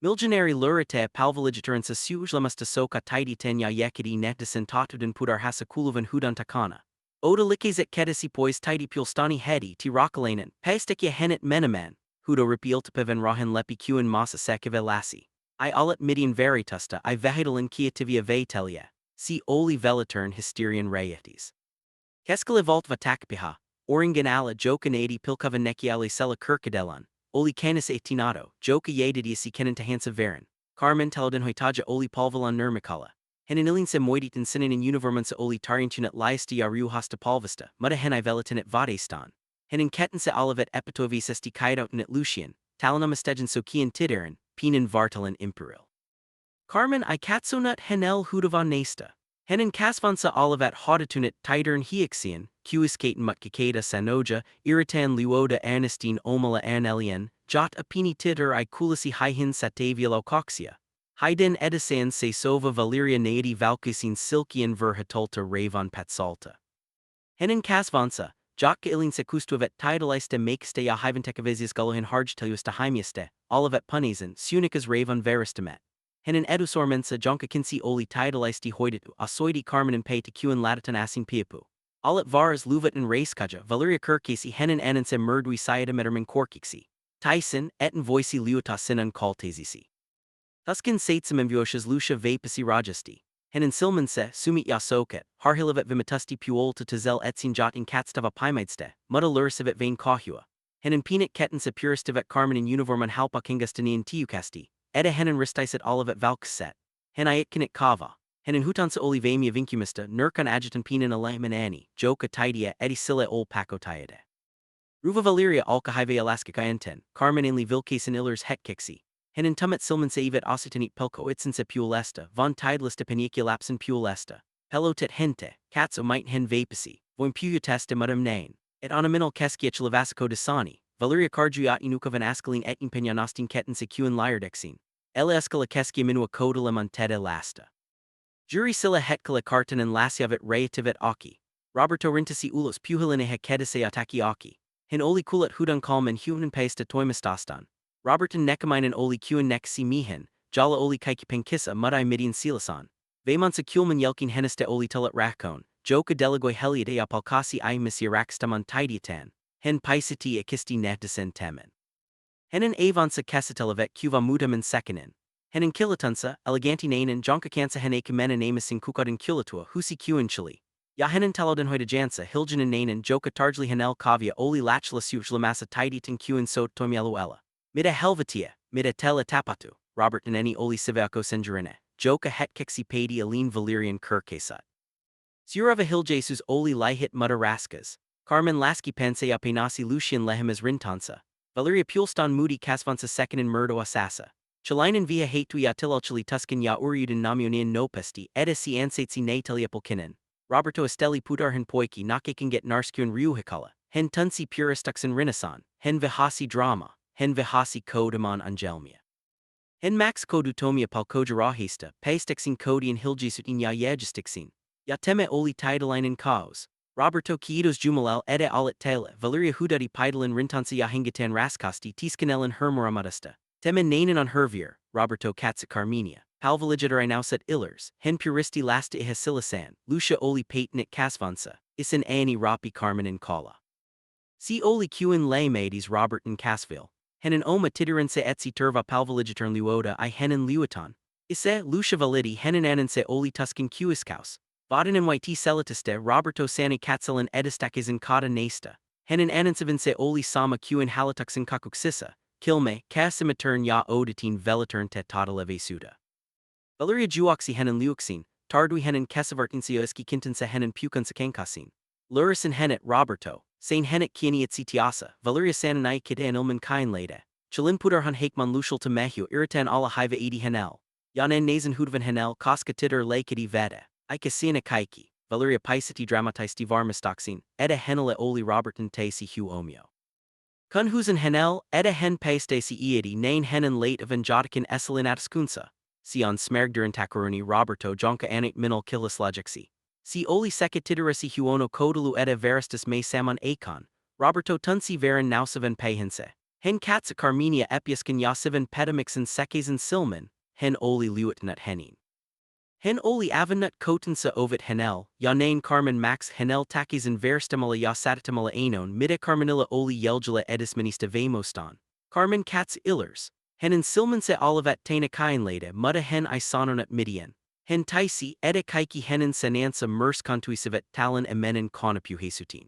Miljonääri löytää palvelijattarensa suojelemasta sokeaa tytärtään nähdessään totuuden pudarhassa kuuluvan hudan takana. Oda likiset kedesi pois puolestani heti rakkalainen, päästäkiä hänet menemään, hudo ripiiltapäivän rahan läpi kuin maassa säkevä lasi. I alat midin veritusta I vähitellen kiehtivia veitelijä, si oli velatern hysterian räjähtis. Keskellä valtava takpiha, oringen alla jokan edi pilkavan nekiali sella kirkadelan, oli canis etinato, joka jädidisi kenentahansa veren, Carmen talouden hoitaja oli palvelan nurmikala. Hänen ilinsa moiditin sininen univormansa oli tarjentunut laajasti ja riuhasta palvasta, mutta hän ei velatinet vadeistaan. Hänen kettinsa olivat epitovisesti kaidautuneet Lucian, talonamastegen sokean tytären, pienen vartalen imperial. Carmen I katsonut hänel hudavan nästa. Hänen kasvansa olivat haudatuneet tytären hiiksien, kuiskaten mutkikeita sanoja, irritan luoda äänestin omalla äänelien, jot apini tytär I kulisi hihin satavia laukaksia. Haiden edessään se sova Valeria naidi valkisin silkien verhatolta ravan patsalta. Hänen kasvansa, jokka ilinsa kustuvat tidalaista makesta ja hiventekavesias galohin harjteljusta haimiaste, olivat punisen, sunikas ravan veristamet. Hänen edusormensa jonka kinsi oli tidalaisti hoidettu asoidi Carmenin peitä kuen latatan asin piapu. Alat varas luvatin raiskaja Valeria kirkesi hänen äänensä murdui siadametermin korkiksi. Tyson, etten voisi liuta sinan kaltesisi. Tuskin seitsemän vuoshas Lucia vapasi rajasti. Hänen silmansa sumit ja soket, harhilavat vimatusti puolta tazel etsin jotin katstava paimaidste, mutta lursivat vain kahua. Hänen pienat kettinsa puristivat Carmenin univorman halpakingastaniin tiukasti, edä hänen ristaiset olivat valkset. Hän iatkinit kava. Hänen hutansa oli vaimia vinkymista nurkan adjutan pienen alaiman ani, joka tidia edi sille ol pakotayade. Ruva Valeria alkahive alaskakaenten, Carmen enli vilkaisen illers hetkiksi. Hänen tummet silmansa ivat ositanit pelko itsensa puolesta, von tidlista paniculapsen puolesta. Pelotet gente, katso might hen vapasi, voin puyutesta mutum nain. Et onominal keskiach lavasico desani, Valeria cargiat inukovan askalin etin penyanostin kettensa kuen liardexin. Ela escala keskia minua kodala monteda lasta. Jury silla hetkala kartanen lasiavit reativat aki. Roberto rintasi ulos puhiline kedese ataki aki. Hen oli kulat hudan kalman hunan pesta toimastostan. Roberton nekamainen oli kuen nek si mihen, jala oli kaikipenkissa mudai midin silasan. Vaymansa kulman yelkin heneste oli telat rakon, joka delegoi heliade ja palkasi I misirakstamon tidiatan, hen paisiti akisti nähdessään temen. Henen avansa kesatelavet kuva mutaman sekinen. Henen kilatunsa, eleganti nainen jonka kansa hen akamena namasin kukadin kulatua husi kuen chili. Ja henen talouden hoidajansa hiljanen nainen joka tarjli henel kavia oli lachla suujlamasa tiditan kuen sot toimialuela. Mida helvetia, mida tela tapatu, Robert eni oli sivaco senjurine, joka hetkeksi padi aline Valerian kirkesat. Surava hiljasus oli lihit mudaraskas, Carmen laski pensea penasi Lucian lehemas rintansa, Valeria pulstan moody kasvansa sekinin murdo asasa. Chalainen via hatu ya tilalchili tuskin ya uriudin namunin nopesti edisi ansatsi nataliapulkinen. Roberto esteli pudarhan poiki nakakin get narskun riuhikala, hen tunsi puristuxen renaissance, hen vihasi drama. Hen vihasi kodaman angelmia. Hen max kodutomia palkojarahista, paistexin kodian hiljisutin ya yajistiksin. Ya teme oli tidalainen kaos. Roberto kiitos jumalel ede alit tele, Valeria hudadi pidalin rintansa ya hingatan raskasti tiskanelin hermoramadasta. Teme nainen on hervir, Roberto katsa Carmenia. Palvelijatar inausat illers, hen puristi lasta ihasilasan, Lucia oli patenit kasvansa, isin ani rapi Carmen in kala. Si oli kuen lay maides Robert in Casville. Henen oma titirense etsi turva palvelijatern luoda I henen luatan. Ise Lucia validi henen anense oli tuskin kuiskaus. Vadinen yti celatiste Roberto sani katselan edistakizin kata nesta. Henen anensevinse oli sama kuen halatuxin kakuksisa. Kilme, kasimatern ya odatin velatern te tataleve suda. Valeria juoxi henen luxin, tardui henen kesavartinsio iski kintense henen pukansa kankasin. Lurisin henet Roberto. Sain henet kieni at sitiasa, Valeria sananai kide en ilman kain lede. Chalin pudarhan haikman lushal to mehu irritan ala hiva edi henel. Yanen nazen hudvan henel koska titter laikidi veda. Ika sina kaiki, Valeria paisati dramatisti varmastoxin, eda henele oli Roberton te si hu omio. Kun husen henel, eda hen paiste si iedi nain henen late evanjotikin eselin ataskunsa. Sion smergdurin takaruni Roberto jonka anit minol kilaslogiksi. Si oli sekatiterasi huono kodalu eda veristus me samon akon, Roberto tunsi veran nausavan pahense. Hen katsa Carmenia epiaskan yasivan pedamixen sekazan silman, hen oli luitnut henin. Hen oli avanut kotensa ovit henel, yanain Carmen max henel takizan verstimala yasatatamala anon mida Carmenilla oli yeljula edisminista vamostan. Carmen katsa illers. Hen silman se olivet taina kainlade muda hen isononut midian. Hen taisi eda kaiki henin senansa mers contuisivet talon emenen konapu hesutin.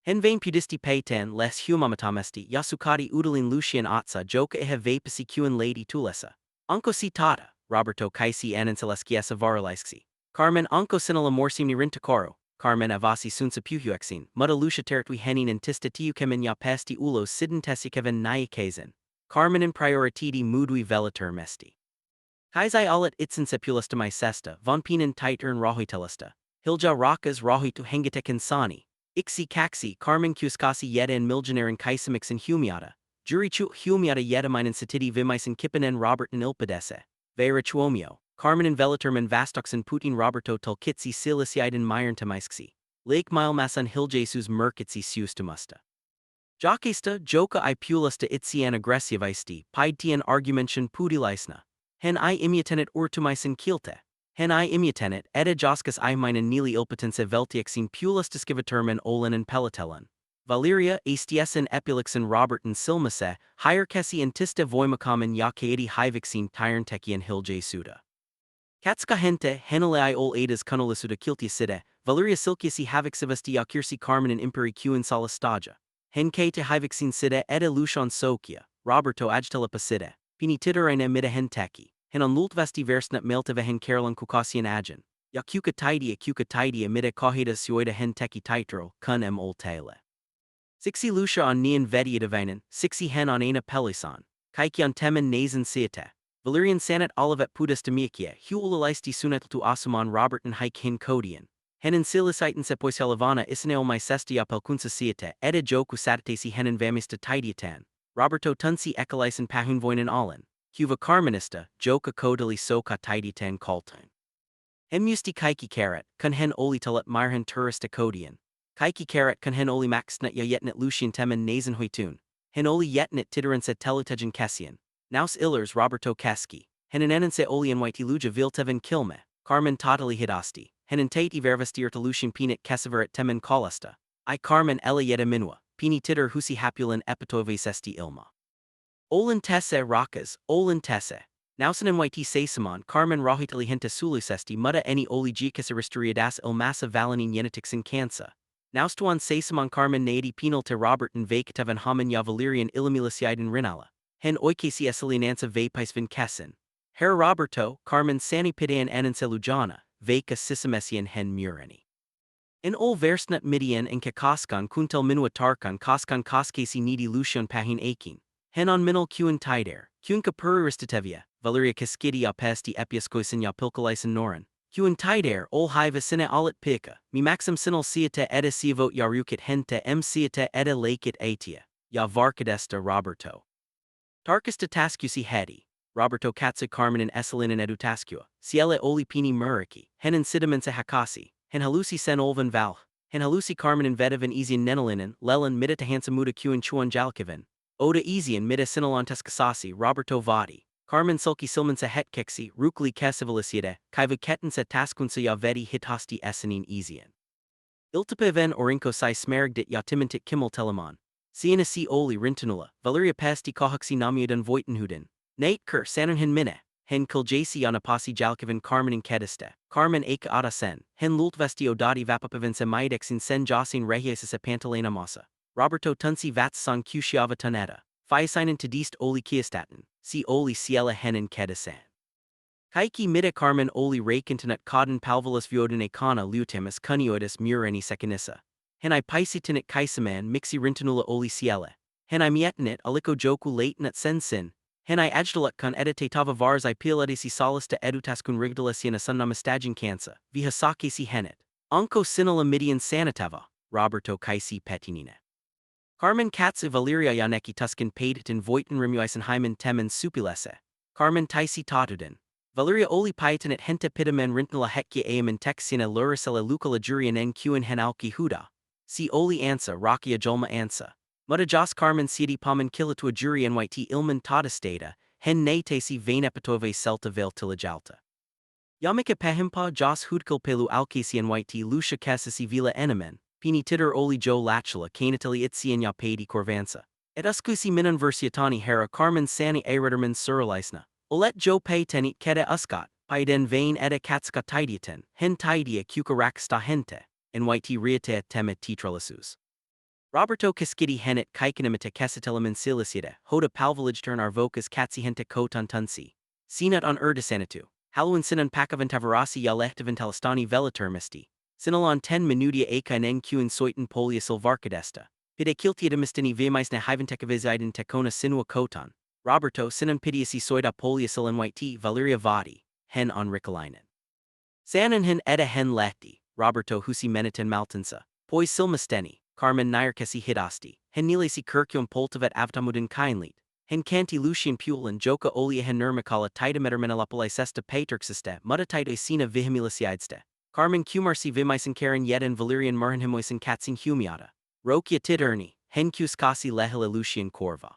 Hen vain pudisti paitan les humamatamesti yasukati udalin lucian atsa joka ehe vapisi kuan lady tulesa. Anko si tata, Roberto kaisi ananseleschiesa varalaisksi. Carmen anko sinala morsimni rintakoro, Carmen avasi sunsa puhuexin, muda lucia teratui henin intista tiukemin ya pesti ulos sidentesikeven naiakezen. Carmen in prioritidi mudui velatur mesti. Kaisai alit itsen sepulista sesta, von pinen titern rahuitelista. Hilja rakas rahuitu hengetekin sani. Iksi kaksi Carmen kuskasi yeda en Miljonäärin kaisamixen humiata. Jurichu humiata yedamainen satidi vimaisen kippenen Roberten ilpadese. Vera chuomio. Carmen en velaturman vastoxen Putin Roberto tulkitsi silisiiden myrntamaisksi. Lake milmasan hiljesus merkitsi siustumusta. Jokesta joka I pulista itsian aggressivaisti, pidtian argumention pudilisna. Hen I immutenet urtumaisen kilte. Hen I immutenet, eda joskas I minen nili ilpatense veltiexin pulistiskivatermen olen en pelatelan. Valeria, astiesen epilixen Roberten silmase, hierkesi antista voimakamen yakaedi hivexin tyrntekian hilje suda. Katska gente, henelei ol edas kunolisuda kiltia sida, Valeria silkiasi havixivasti yakirsi Carmen in imperi quen salastaja. Hen kate hivexin sida eda lucian sokia, Roberto agtela sida, pini titeraine mida hen teki. Hen on lultvesti versnat melteve hen Carolan kukasian agen. Ya kuka tidia mida kohida suoida hen teki titro, kun em ol tele. Sixi lucia on nian vediadavainen, sixi hen on ena pelisan. Kaiki on temen nazen siete. Valerian sanat olivet pudestamiakia, huulalisti sunatlu asuman Roberten hike hin kodian. Hen in silisiten sepois helavana isaneo maicestia pelkunsa siete, eda joku satatesi hen in vamista tidiatan. Roberto tunsi ekalisen pahunvoinen allen. Huva Carmenista, joka kodali soka tiditan kaltain. Hen musti kaiki karat, kun hen oli talet myrhen turista kodian. Kaiki karat kun hen oli maxnet ya yetnet lucian temen nazen hoitun. Hen oli yetnet titerense telutejan kesian. Naus illers Roberto keski. Hen enense oli en white luja vilteven kilme. Carmen totally hidasti. Hen en tate vervestir lucian pinit keseverat temen kolesta. I Carmen ella yeta minwa. Pini titter husi hapulan epitoves esti ilma. Olin tesse rakas, olin tesse. Nausen en YT Seisamon, Carmen rahitali henta sulusesti muda eni oli gikasaristuriadas il massa valanin yenetixin cansa. Naustuan Seisamon Carmen naidi penal te Roberten vakatavan hamen ya Valerian ilimilisiiden rinala. Hen oikasi esilinansa vapaisvin kesin. Herr Roberto, Carmen sani pidan ananselujana, vaka sisamesian hen mureni. In ol versnut midian en kakaskan kuntel minua tarkan kaskan kaskasi nidi lucian pahin akin. Hen on minal quen tider, quen kapuristatevia, Valeria kaskidi apesti epiaskoisin ya pilkalisen noran. Quen tider ol hiva sine alit pika, mi maxim sinal siete eda sievot yarukit hente m siete eda lakit atia, ya varkadesta Roberto. Tarkista taskusi hedi, Roberto katsa Carmen in eselin edu taskua, ciele oli pini muriki, hen in sidamense hakasi, hen halusi sen olvan valh, hen halusi Carmen in vedavan easian nenelinen, lelan midita hansamuda quen chuan jalkivan. Oda easian mida sinalantes Roberto Vadi, Carmen sulki silmansa hetkeksi, rukli kesivalisiade, kaiva ketensa taskunsa ya vedi hitasti esanin easian. Iltapeven orinko sai smergdit ya timintit kimmel teleman. Siena si oli rintanula, Valeria pesti kohuksi namiudan voitenhuden. Nate ker sanunhin mine, hen kiljasi anapasi jalkivan Carmen in kediste, Carmen aka ada sen, hen lultvesti odati vapapavensa maidexin sen josin rehiesisa pantalena masa. Roberto tunsi vatsan kushiava tuneta, fiasinen tadist oli kiastatin, si oli ciela henin kedasan. Kaiki mida Carmen oli rakintinat kodin palvalis viodine kana liutemis kunioidis mureni sekinissa. Hen I paisitinit kaisaman mixi rintanula oli ciela. Hen I mietinit aliko joku latinat sensin. Hen I ajdalat kun edite tava vars I piladisi salista edutaskun rigdalisiana sunnamastagin kansa, vihasakisi henit. Anko sinala midian sanatava, Roberto kaisi petinine. Carmen katsu Valeria yaneki tuskin paiditin voiten rimuisen hymen temen supilese. Carmen taisi totuuden. Valeria oli paitinit hente pidamen rintnala hekya aemen texina lurisela lukala jurian en quen hen alki huda. Si oli ansa rakia jolma ansa. Mutta jos Carmen siedi pamen killatua jury nyt ilman todisteta, hen näyttäisi vain epätoiveiselta välttelijältä. Ja mikä pahimpaa jos huudkilpailu alkaisi nyt lucia käsisi vielä enemmän, pieni titter oli jo latchella keiniteli itsien ja peidi korvansa. Et uskuisi minun versiotani herra Carmen sani eritterman suralaisna. Olet jo paitenit keda uskat, paiden vain eda katska tidieten, hen tidia kukaraksta hente, nyt riate temet titralasus. Roberto Cascidi henet kaikenimita kesitelamin silicida, hoda palvelijattarensa arvokas katsihente kotan tunsi. Sinat on erdesanitu, haluan sinan pakavantavarasi ya lehtivantalistani velatermisti. Sinalon 10 minutia akin nqn soiten polia silvarkadesta. Pide kiltiadamistini vimaisna hivantekaviziden tekona sinua kotan. Roberto sinan pidiasi soida polia silanyti Valeria Vadi, hen on rikalainen. Sanan hen eda hen lehti, Roberto husi menitan maltansa, pois silmasteni. Carmen nyrkesi hidasti, hen nilesi kirkion poltavet avtamudin kainlit, hen kanti lucian pulan joka olia hen nirmakala titametermenelapalaisesta paterksiste mutatite sina vihimilisiidste. Carmen kumarsi vimaisen karen yeden valerian marhenhimoisen katsing humiata. Rokia tiderni, hen kuskasi lehila lucian korva.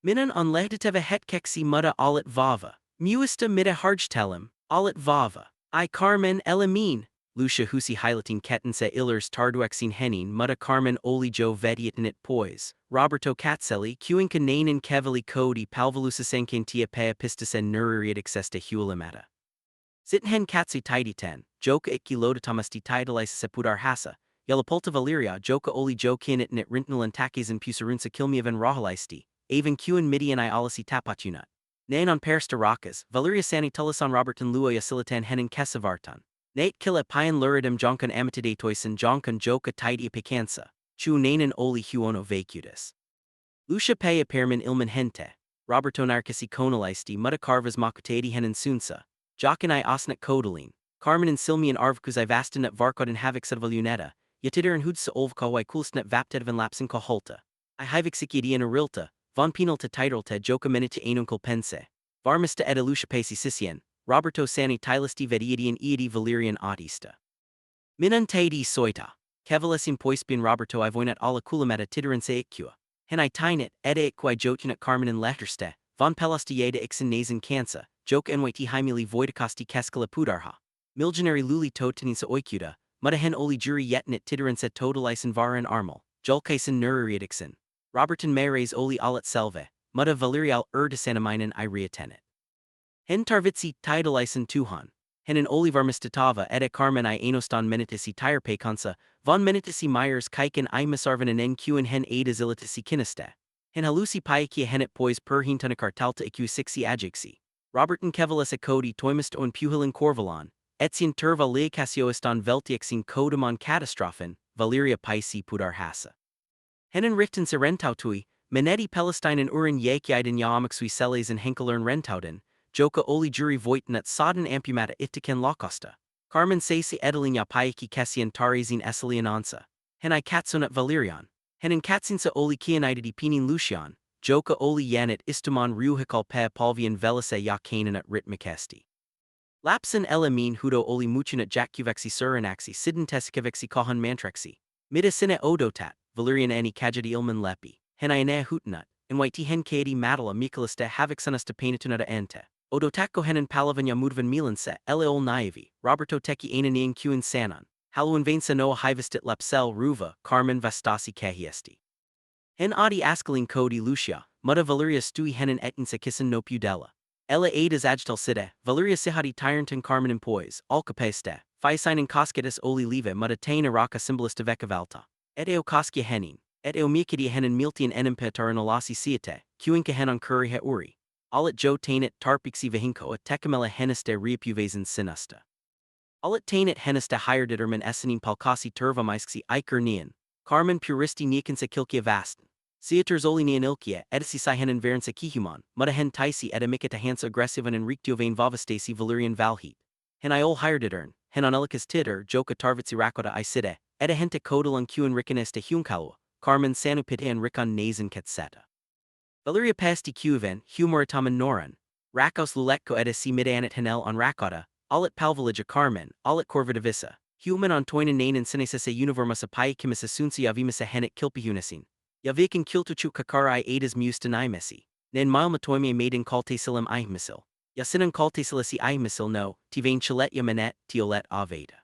Minan on lehditeva hetkeksi mutta alit vava. Muista mida harjtelem, alit vava. I Carmen elamin. Lucia husi highlighting kettense illers tarduexin henin mutta Carmen oli jo vediatinit pois. Roberto Katselli kuinka nainen keveli kodi palvelusasenkentia pea pistisen nuririadiksesta huolimata. Sithen katsi tiditen, joka ikki lodatamasti tidalaisessa pudarhassa, yalapulta Valeria joka oli jo kinitnit rintnalan takisen pusarunsa kilmiavan rahalaisti, aven kuin midian I alasi tapatunat. Nain on persta rakas, Valeria sani tulisan Roberton luoya silatan henin kesavartan. Nate killa pian luridum jonkan amatidatoisen jonkan joka tidy picansa, chu nanan oli huono vacutus. Lucia paya permin ilman hente, Roberto narcasi konalisti mutta carvas makutadi henin sunsa, jokan I osnat kodaline, Carmen and Silmian arvkuz I vastanat varkodan havixat voluneta, yatidaran hudsa olvka I kulstnat vaptedvan lapsin holta. I hivixicidian arilta, von penalta titulta joka minita anuncal pense, varmista eda Lucia pasi sisien. Roberto sani tilasti vedidian iadi Valerian autista. Minan taidi soita. Kevalesin poispin Roberto ivoinat alla kulameta tiderense ikua. Hen I tinit, eda ikquai jotunat Carmenin lehterste, von pelastiada ixen nazen kansa, joka nyt himili voidakasti keskala pudarha. Miljonääri luli totinisa oikuda, mutta hen oli jury yetnit tiderense totalaisen varan armal, julkaisen nuririadixen. Roberton mares oli alat selve, mutta Valerial erdesanamainen I riatenet. Hen tarvitsi tidalaisen tuhan. Henen olivarmistatava eda Carmen I anostan menitisi tirepekansa, von menitisi myers kaiken I misarvanen nqn hen adazilitisi kineste. Hen halusi paikia henet pois per hintanakartalta iku sixi ajiksi. Roberton kevalesa kodi toimist on puhilin korvalon, etsien turva leikasioistan veltiexin kodamon katastrofen, Valeria paisi pudarhasa. Henen richten se rentautui, meneti Palestinen urin yakiiden yaamaksui selesen henkelern rentauden, joka oli jury voitnat sodan ampumata itiken lokosta. Carmen sasi edelin ja paiki kesian tarizin esalianansa. Hen I katsonat Valerian. Henen katsinsa oli kianididi pinin Lucian, joka oli yanit istumon ruhikal pe palvian velase ya kananat ritmakesti. Lapsen elamin hudo oli muchinat jakkuveksi suranaxi sidentesikeveksi kohan mantrexi. Mida sine odotat, Valerian ani kajadi ilman lepi. Hen I ane hutanat, nyt hen kadi matala mikaliste havixanasta painatunata ante. Odotako henen palavanya mudvan milanse, eleol naivi, Roberto teki ananian kuin sanan, haluan vainsa noa hivestit lepsel ruva, Carmen vastasi kahiesti. Hen adi askalin kodi Lucia, mutta Valeria stui henen etinsa kissen no pudella. Ella adas agtal side, Valeria sihadi tyrantan Carmen empois, alcapeste, faisinen kosketis oli live mutta tain araka symbolista vekavalta. Et eo koskia henin, et eo mikidia henen miltian enempetaran olasi siete, kuinka henon kuriha uri. Alit jo tainit tarpixi vehinko at tekamela heneste reapuvazen sinusta. Alit tainit heneste hierdetermin essenin palkasi turvamaiski iker nian, Carmen puristi niakense kilkia vasten. Siaters oli nian ilkia, edisi si henen verense kihuman, mutta hen taisi edamikata hans aggressivan en riktiovane vavastasi Valerian valheat. Hen iol hierdetern, hen onelikas titter joka tarvitsi rakota I side, eda hente kodalan kuin rikaneste hunkalua, Carmen sanupitean rikan nazen ketseta. Valeria pasti kuven, humoritamen noran. Rakos luletko edisi midanit hanel on rakota, alit palvelija Carmen, alit korvidavisa, human on toinen nainen sinesese univermasa pai kimisa sunsia vimasa henit kilpihunasin. Yavikan kiltuchu kakari adas mustan imesi. Nen milmatoime maiden kaltasilim ihmisil. Yasinan kaltasilisi ihmisil no, tivain chilet yamanet, tiolet aveda.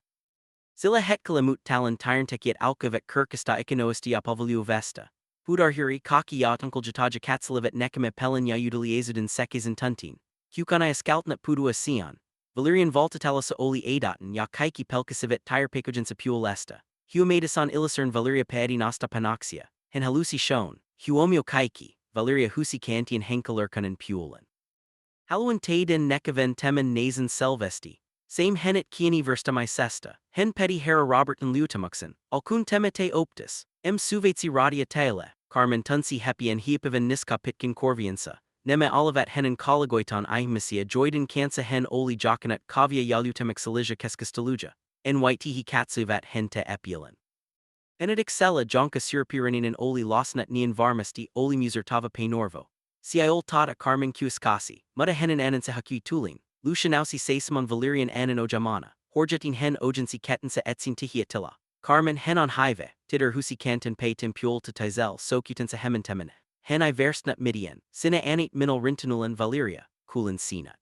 Zilla hetkalamut talan tyrantekiat alkavet kirkista ikanoisti apavaliu vesta. Hudarhuri kaki yatunkel jataja katsalivet nekame pelin yaudaliazudin sekizin tuntin. Kukana eskaltnat pudua sion. Valerian voltatalasa oli adatin ya kaiki pelkasivet tyrepekojinsa puolesta. Huomadasan illucern Valeria paedi nasta panoxia. Hen halusi shown. Huomio kaiki, Valeria husi kantian henkalerkanen puolen. Haluan taiden nekaven temen nazen selvesti. Same henet kieni verstamai sesta, hen petty hera Robert and Liutamuxen, alkun temete optus, suvetsi radia tele, Carmen tunsi hepi en heapaven niska pitkin corviansa, neme olivat henen kolagoiton ihmisia joiden kansa hen oli jokanat kavia yalutemex elija keskastaluja, en whiteihi katsuvat hente epielen. Benedictsella jonka surpirinin oli losnat nien varmasti oli musertava peinorvo. Si iol tata Carmen kuiskasi, mutta henen anense haki tulin. Lucianausi seisimon Valerian anen ojamana, horjetin hen ogensi ketense etsin tihiatilla. Carmen hen on hive, titter husi kanten peitin puol to tizel sokutense hementemene. Hen I verstnut midian, sine anit minol rintinulan Valeria, kulin sinut.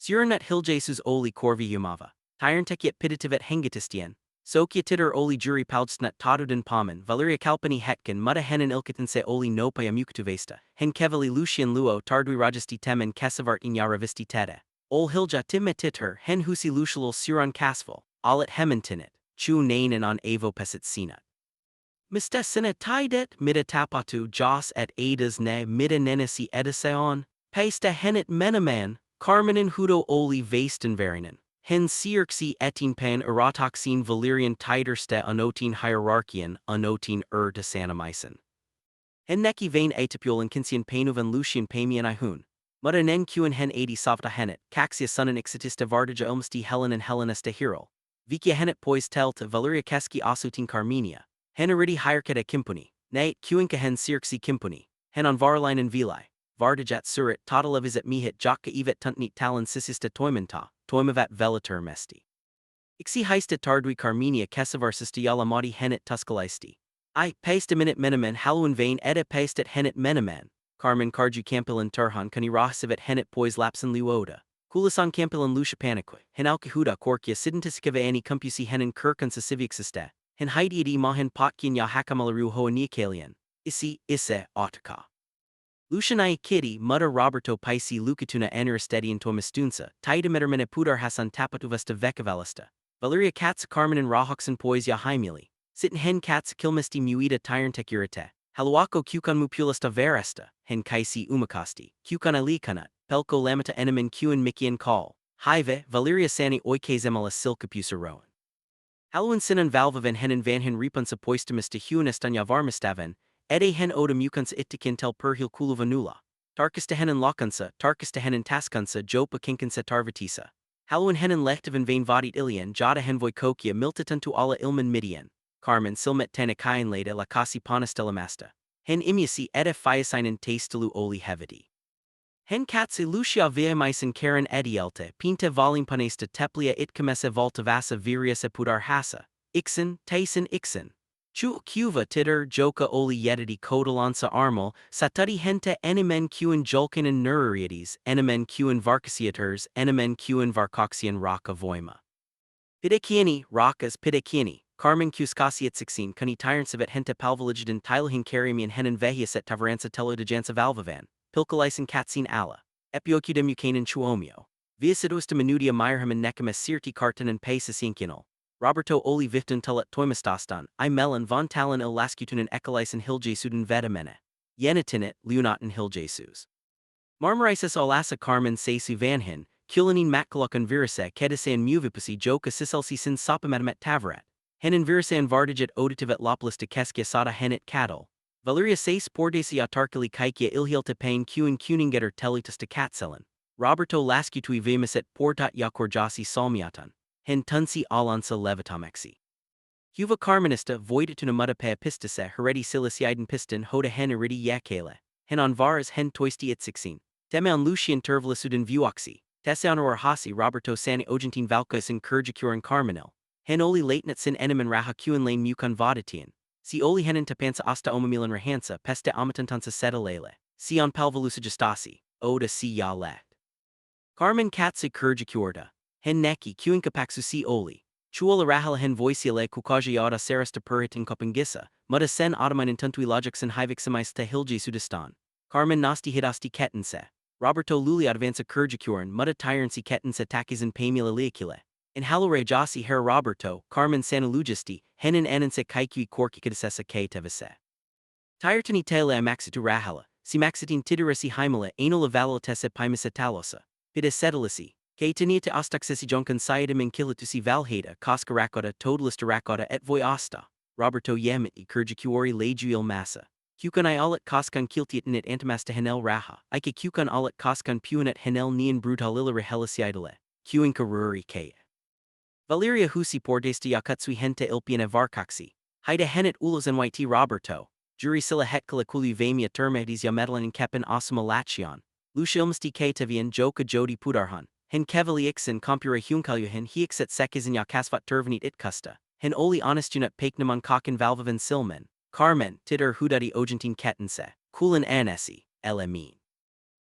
Surnut hiljesus oli corvi humava, tyrantekiat piditivet hengitistien. Sokia titter oli juri paudstnut totuuden pamen Valeria kalpani hetken mutta henen ilkatense oli nopaya muktuvesta, hen kevali Lucian luo tardui rajasti temen kesavart in yaravisti tede. Ol hilja timme titter hen husi lucialul suron kasval, alit hementinit, chu nainen on avo pesit sinut. Miste sine tidet mida tapatu jos et adas ne mida nenesi ediseon, paiste henit menaman, Carmenin hudo oli vastenverinen. Hen sierksi etin pan erotoxin Valerian titerste anotin hierarchian anotin de sanamisen. Hen neki vain atipulin kinsian painuvan Lucian pamian ihun. Mutta nen kuen hen 80 softa henet, caxia sunnen ixitista vardija omsti Helen and Helenesta hero. Vikia henet pois telta Valeria keski asutin Carmenia. Hen eridi hierketa kimpuni, ne kuenka hen sirksi kimpuni. Hen on varlinen vilai. Vardijat surit totalevisit mihit jokka evet tuntnit talan sisista toimenta, toimavat velatur mesti. Ixi heista tardui Carmenia kesavar yala modi henet tuskalaisti. I paste minute menamen haluan vain edda pastet henet menaman. Carmen karju campilin turhan kani rahsivet henet pois lapsen liuoda. Kulisan campilin lucia panikwe, hen alkahuda korkia sidentiscave ani compusi henen kirkan sa civicsiste, hen haidiadi mahen potkin ya hakamalaru hoa niakalian. Isse, otaka. Lucianai kitty mutta Roberto Paisi Lucatuna anaristedian tomistunsa, taidametermene pudar hasan tapatuvesta vekavalista. Valeria katsa Carmenin rahoxen pois ya haimili. Sitten hen katsa kilmisti muida tyrantekirite. Haluako kukan mupulista veresta, hen kaisi umakasti, kukan alikanat, pelko lamata enemin kuan mikian call. Hive, Valeria sani oikezemala silkapusa roan. Haluan sinan valvaven henen vanhen repunsa poistamista huanestan ya varmistaven, ede hen oda mukansa ittikin tel perhil kuluvanula. Tarkista henen lakansa, tarkista henen taskansa jopa kinkansa tarvatisa. Haluan henen lechtaven vain vadit ilian jada hen voikokia miltatantu ala ilman midian. Carmen silmet tanakayan leda la kasi panastelamasta. Hen imiasi eda fiasainen tastelu oli hevidi. Hen katsi lucia viemaisen karen edielte pinta valimpanesta teplia itkamesa voltavasa viriasa pudar hasa. Ixen, Tyson Ixen. Chu cuva titter joka oli yedidi kodalansa armal, satudi hente enemen kuen julkanen neuriades, enemen kuen varkasiaters, enemen kuen varkoxian raka voima. Pidekieni, rakas pidekieni. Carmen kuskasiat 16 kani tyrantsavet hente palvelijaden tilhin karimian henen vehiaset tavaransa telodajansa valvavan, pilkalisen katsin ala, epiokudem ukanen chuomio. Viasidusta menudia myrhamen nekames sirti kartanen paisisinkinal. Roberto oli viften tulet toimastastan, I melon von talen il laskutunen ekalisen hiljesuden vetamene. Yenatinet, lunaten hiljesus. Marmarisis olasa Carmen seisu vanhin, kulinin makalokan virase kedisan muvipasi joka siselsi sin sopametamet tavarat. Henen virisan vardiget auditivet loplista keskia sada henet cattle. Valeria seis pordesi autarkali kaikia ilhilta pain kuen kuningeter telitista katselen. Roberto laskutui vemiset portat yakorjasi salmiatan. Hen tunsi alansa levitamexi. Huva Carmenista voidituna mutta pea pistise heredi siliciiden piston hoda hen eridi yakele. Hen on varas hen toisti it 16. Teme on Lucian turvlisuden vuoxi. Tessianor hasi Roberto sani ogentine valkasin kurjakuran Carmenil. Hen oli latenat sin enemen raha kuen lane mukan vodatian. Si oli henin tapansa asta omamilan rahansa peste amatantansa setalele. Si on palvelusagistasi. Oda si ya let. Carmen katsi kurjakurta. Hen neki kuinkapaksu si oli. Chuola rahala hen voisiale kukajayada serasta purit in kopangisa. Muda sen ottoman tantui logicsen hivixamais te hilji sudistan. Carmen nasti hidasti ketense. Roberto Luli advansa kurjakuran muda tyrancy ketense takizan pamila liakile. In halore jasi her Roberto, Carmen sanalugisti, henin enense kaikui korkikadisesa k tevise. Tyrtani tele amaxitu rahala, si maxitin tidirasi himala anal avalotese pimisatalosa. Pidesetalisi, k taniata ostaxesi jonkan siadam in kilitusi valhada koskarakota totalista rakota et voi asta. Roberto yemit I kurjakuori lajuil massa. Kukan I alat koskan kiltiatinit antimasta henel raha, Ike kukan alat koskan puanet henel nian brutalila rehelisiidale, kuinka ruri kaya. Valeria husi pordesta yakutsui hente ilpiana varkaksi, haida henet ulos nyt Roberto, juri sila hetkala kulu vamia termedis yamedalan kepen osama lachion, lucia ilmasti ktavian joka jodi pudarhan, hen kevali ixen compura hunkaljuhen hiexet sekizin yakasvat tervenit itkusta, hen oli honestunat paknaman kaken valvavan silman, Carmen, titter hudadi ogentin ketense, kulan anesi, elemin.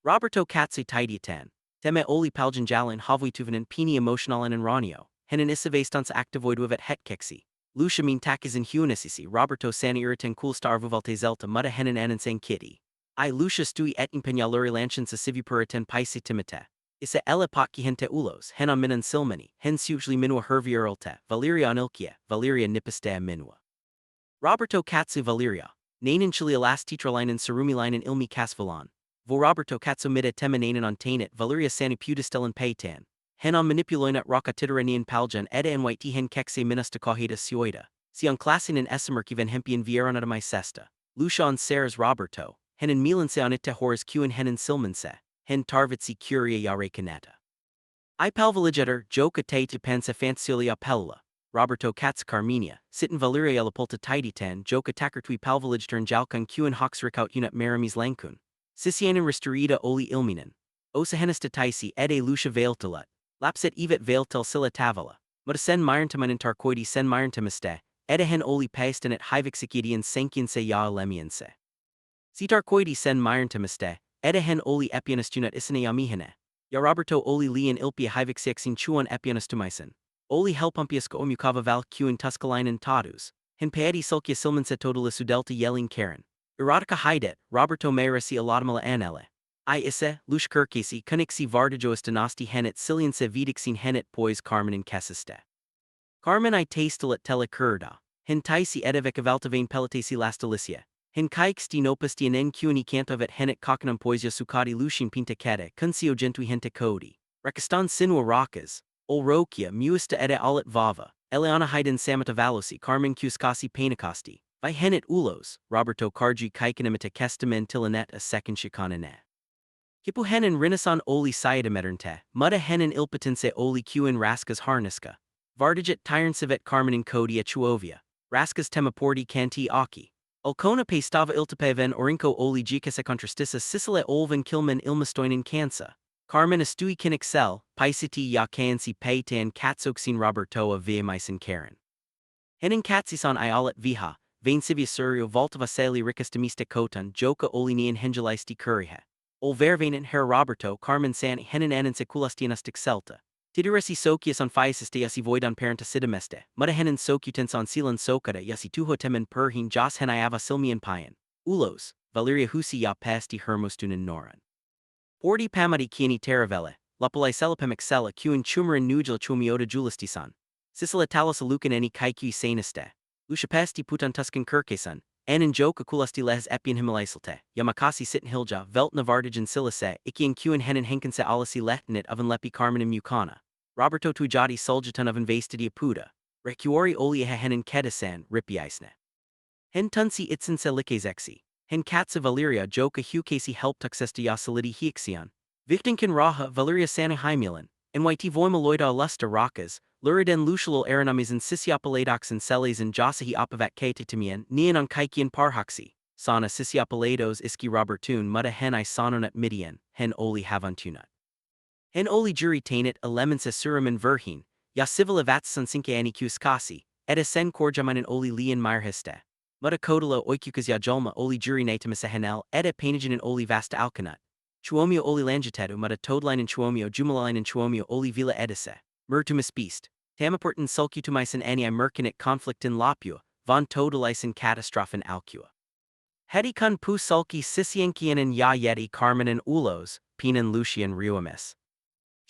Roberto katsi tiditan, teme oli paljanjalan havituvanan pini emotionalan en ranio. Henin isavastans activoiduvet hetkeksi. Lucia min takizin huanisisi Roberto sani irritan kulsta arvuvalte zelta muda henin anansan kitty. I Lucia stui etin penaluri lanchan sa sivupuritan paisi timite. Isa ela potki hente ulos, henon minan silmani, hens usually minua herviuralte, Valeria onilkia, Valeria nipiste minua. Roberto katsu Valeria, nanin chili alas titralinen sarumilinen ilmi kasvalan. Vo Roberto katsu mida temenanin on tainit Valeria sani pudistellan paytan. Henon manipuloinat roka titiranian paljan eda en white hen kekse minasta kohida sioida. Si on klassinen esamerkiven hempian vieronadamai sesta. Lucia on seras Roberto, henin milanse on itte horas kuin henin silmanse, hen tarvitsi curia yare caneta. I palveligeter joka te to pensa fancilia pella. Roberto katz Carmenia, sitten Valeria lapulta tiditan joka takertui palveligtern jalkan kuin hoxrikaut unit maramis lankun. Sisianen restorida oli ilminen. Osa henesta taisi ede Lucia veiltalut. Lapset evet veiltel sila tavala, mutta sen myrntamanin tarkoidi sen myrntamiste, edehen oli paistanet hivixikidian senkiense ja lemiense. Si tarkoidi sen myrntamiste, edehen oli epianastunat isene yamihene, ja Roberto oli lian ilpia hivixiexin chuan epianastumaisen, oli helpumpiaska omukava val kuin tuskalainen tadus, hin paedi sulkia silmanse totala sudelta yelling karen. Erotica hidet, Roberto merasi alatamala anele. I isse, lushkurkisi kuniksi vardajois dynasti henet siliense vidixin henet pois Carmen in kesiste. Carmen I tastelet telekurda, hin taisi edevek avaltavane pelatesi lastalicia, hin kaiksti nopastian en cuini cantovet henet cocanum poisia sucati lushin pinta kete kunsio gentui hente codi, rekastan sinua rakas, olrokia muista ede alet vava, Eleana hiden samata valosi Carmen kuskasi painakasti, vi henet ulos, Roberto karji kaikanimita kestamen tilanet a second shikanane. Hipu henin rinasan oli siadameternte, muda henin ilpatense oli kuin raskas harniska. Vardaget tyransivet Carmenin kodia chuovia, raskas temaporti kanti aki. Ulkona pe stava iltapeven orinko oli jikase contrastissa sicile olven kilman ilmastoinen kansa. Carmen astui kin excel, paisiti ya kansi peitan katsoksin Robertoa viamaisen karen. Henin katsisan ialet viha, vainsivia surio voltava sali ricastamista kotan joka olinian hengelaisti kurihe. Olvervainen her Roberto Carmen san henin anense kulastianastic celta. Tidiresi socius on faisiste yasi voidon parenta sidameste, muda henin sociutens on silan socata yasi tuhotemen perhin jos heniava silmian payan. Ulos, Valeria husi ya pasti hermostunen noran. Porti pamadi kieni teravele, lapulai celapem excella cuin chumarin nugil chumiota julistisan. Sicila talos alucan eni kaikui saniste. Lucia putan tuscan kirkesan. Anin joka kulasti les epian himalaisalte, yamakasi sit hilja, velt navardijan silise, ikian kuin henin henkense alasi lehtinit oven lepi Carmenim mukana. Roberto tujadi soljitan oven vastidia puda. Recuori olia henin kedasan, ripiaisne. Hen tunsi itsense likezexi. Hen katsa Valeria joka hukasi helptuxesta yasalidi hiixian. Victinkin raha Valeria sana hymulan, nyt voimaloida lusta rakas, Luriden lucial aeronamizan sisiopaladoxan selazan josahi opavat kaititimian, nian on kaikian parhaxi, sana sisiopalados iski Robertun muda hen I sononat midian, hen oli havantunat. Hen oli juri tainit elemensa suraman verhin, ya civil avatsan sinke anikus kasi, edisen korjamanin oli lian myrhiste. Mutta kodalo oikukas ya jolma oli juri natamasa henel, eda painaginin oli vasta alkanut. Chuomio oli langitetu mutta toadlinen chuomio jumalinen chuomio oli vila edise. Mertumus beast. Tamaporten sulcutumisen ani merkinit conflictin lapua, von todalisen catastrophen alcua. Hedi kun pu sulci sisienkianen ya yeti carmenin ulos, penan lucian ruamis.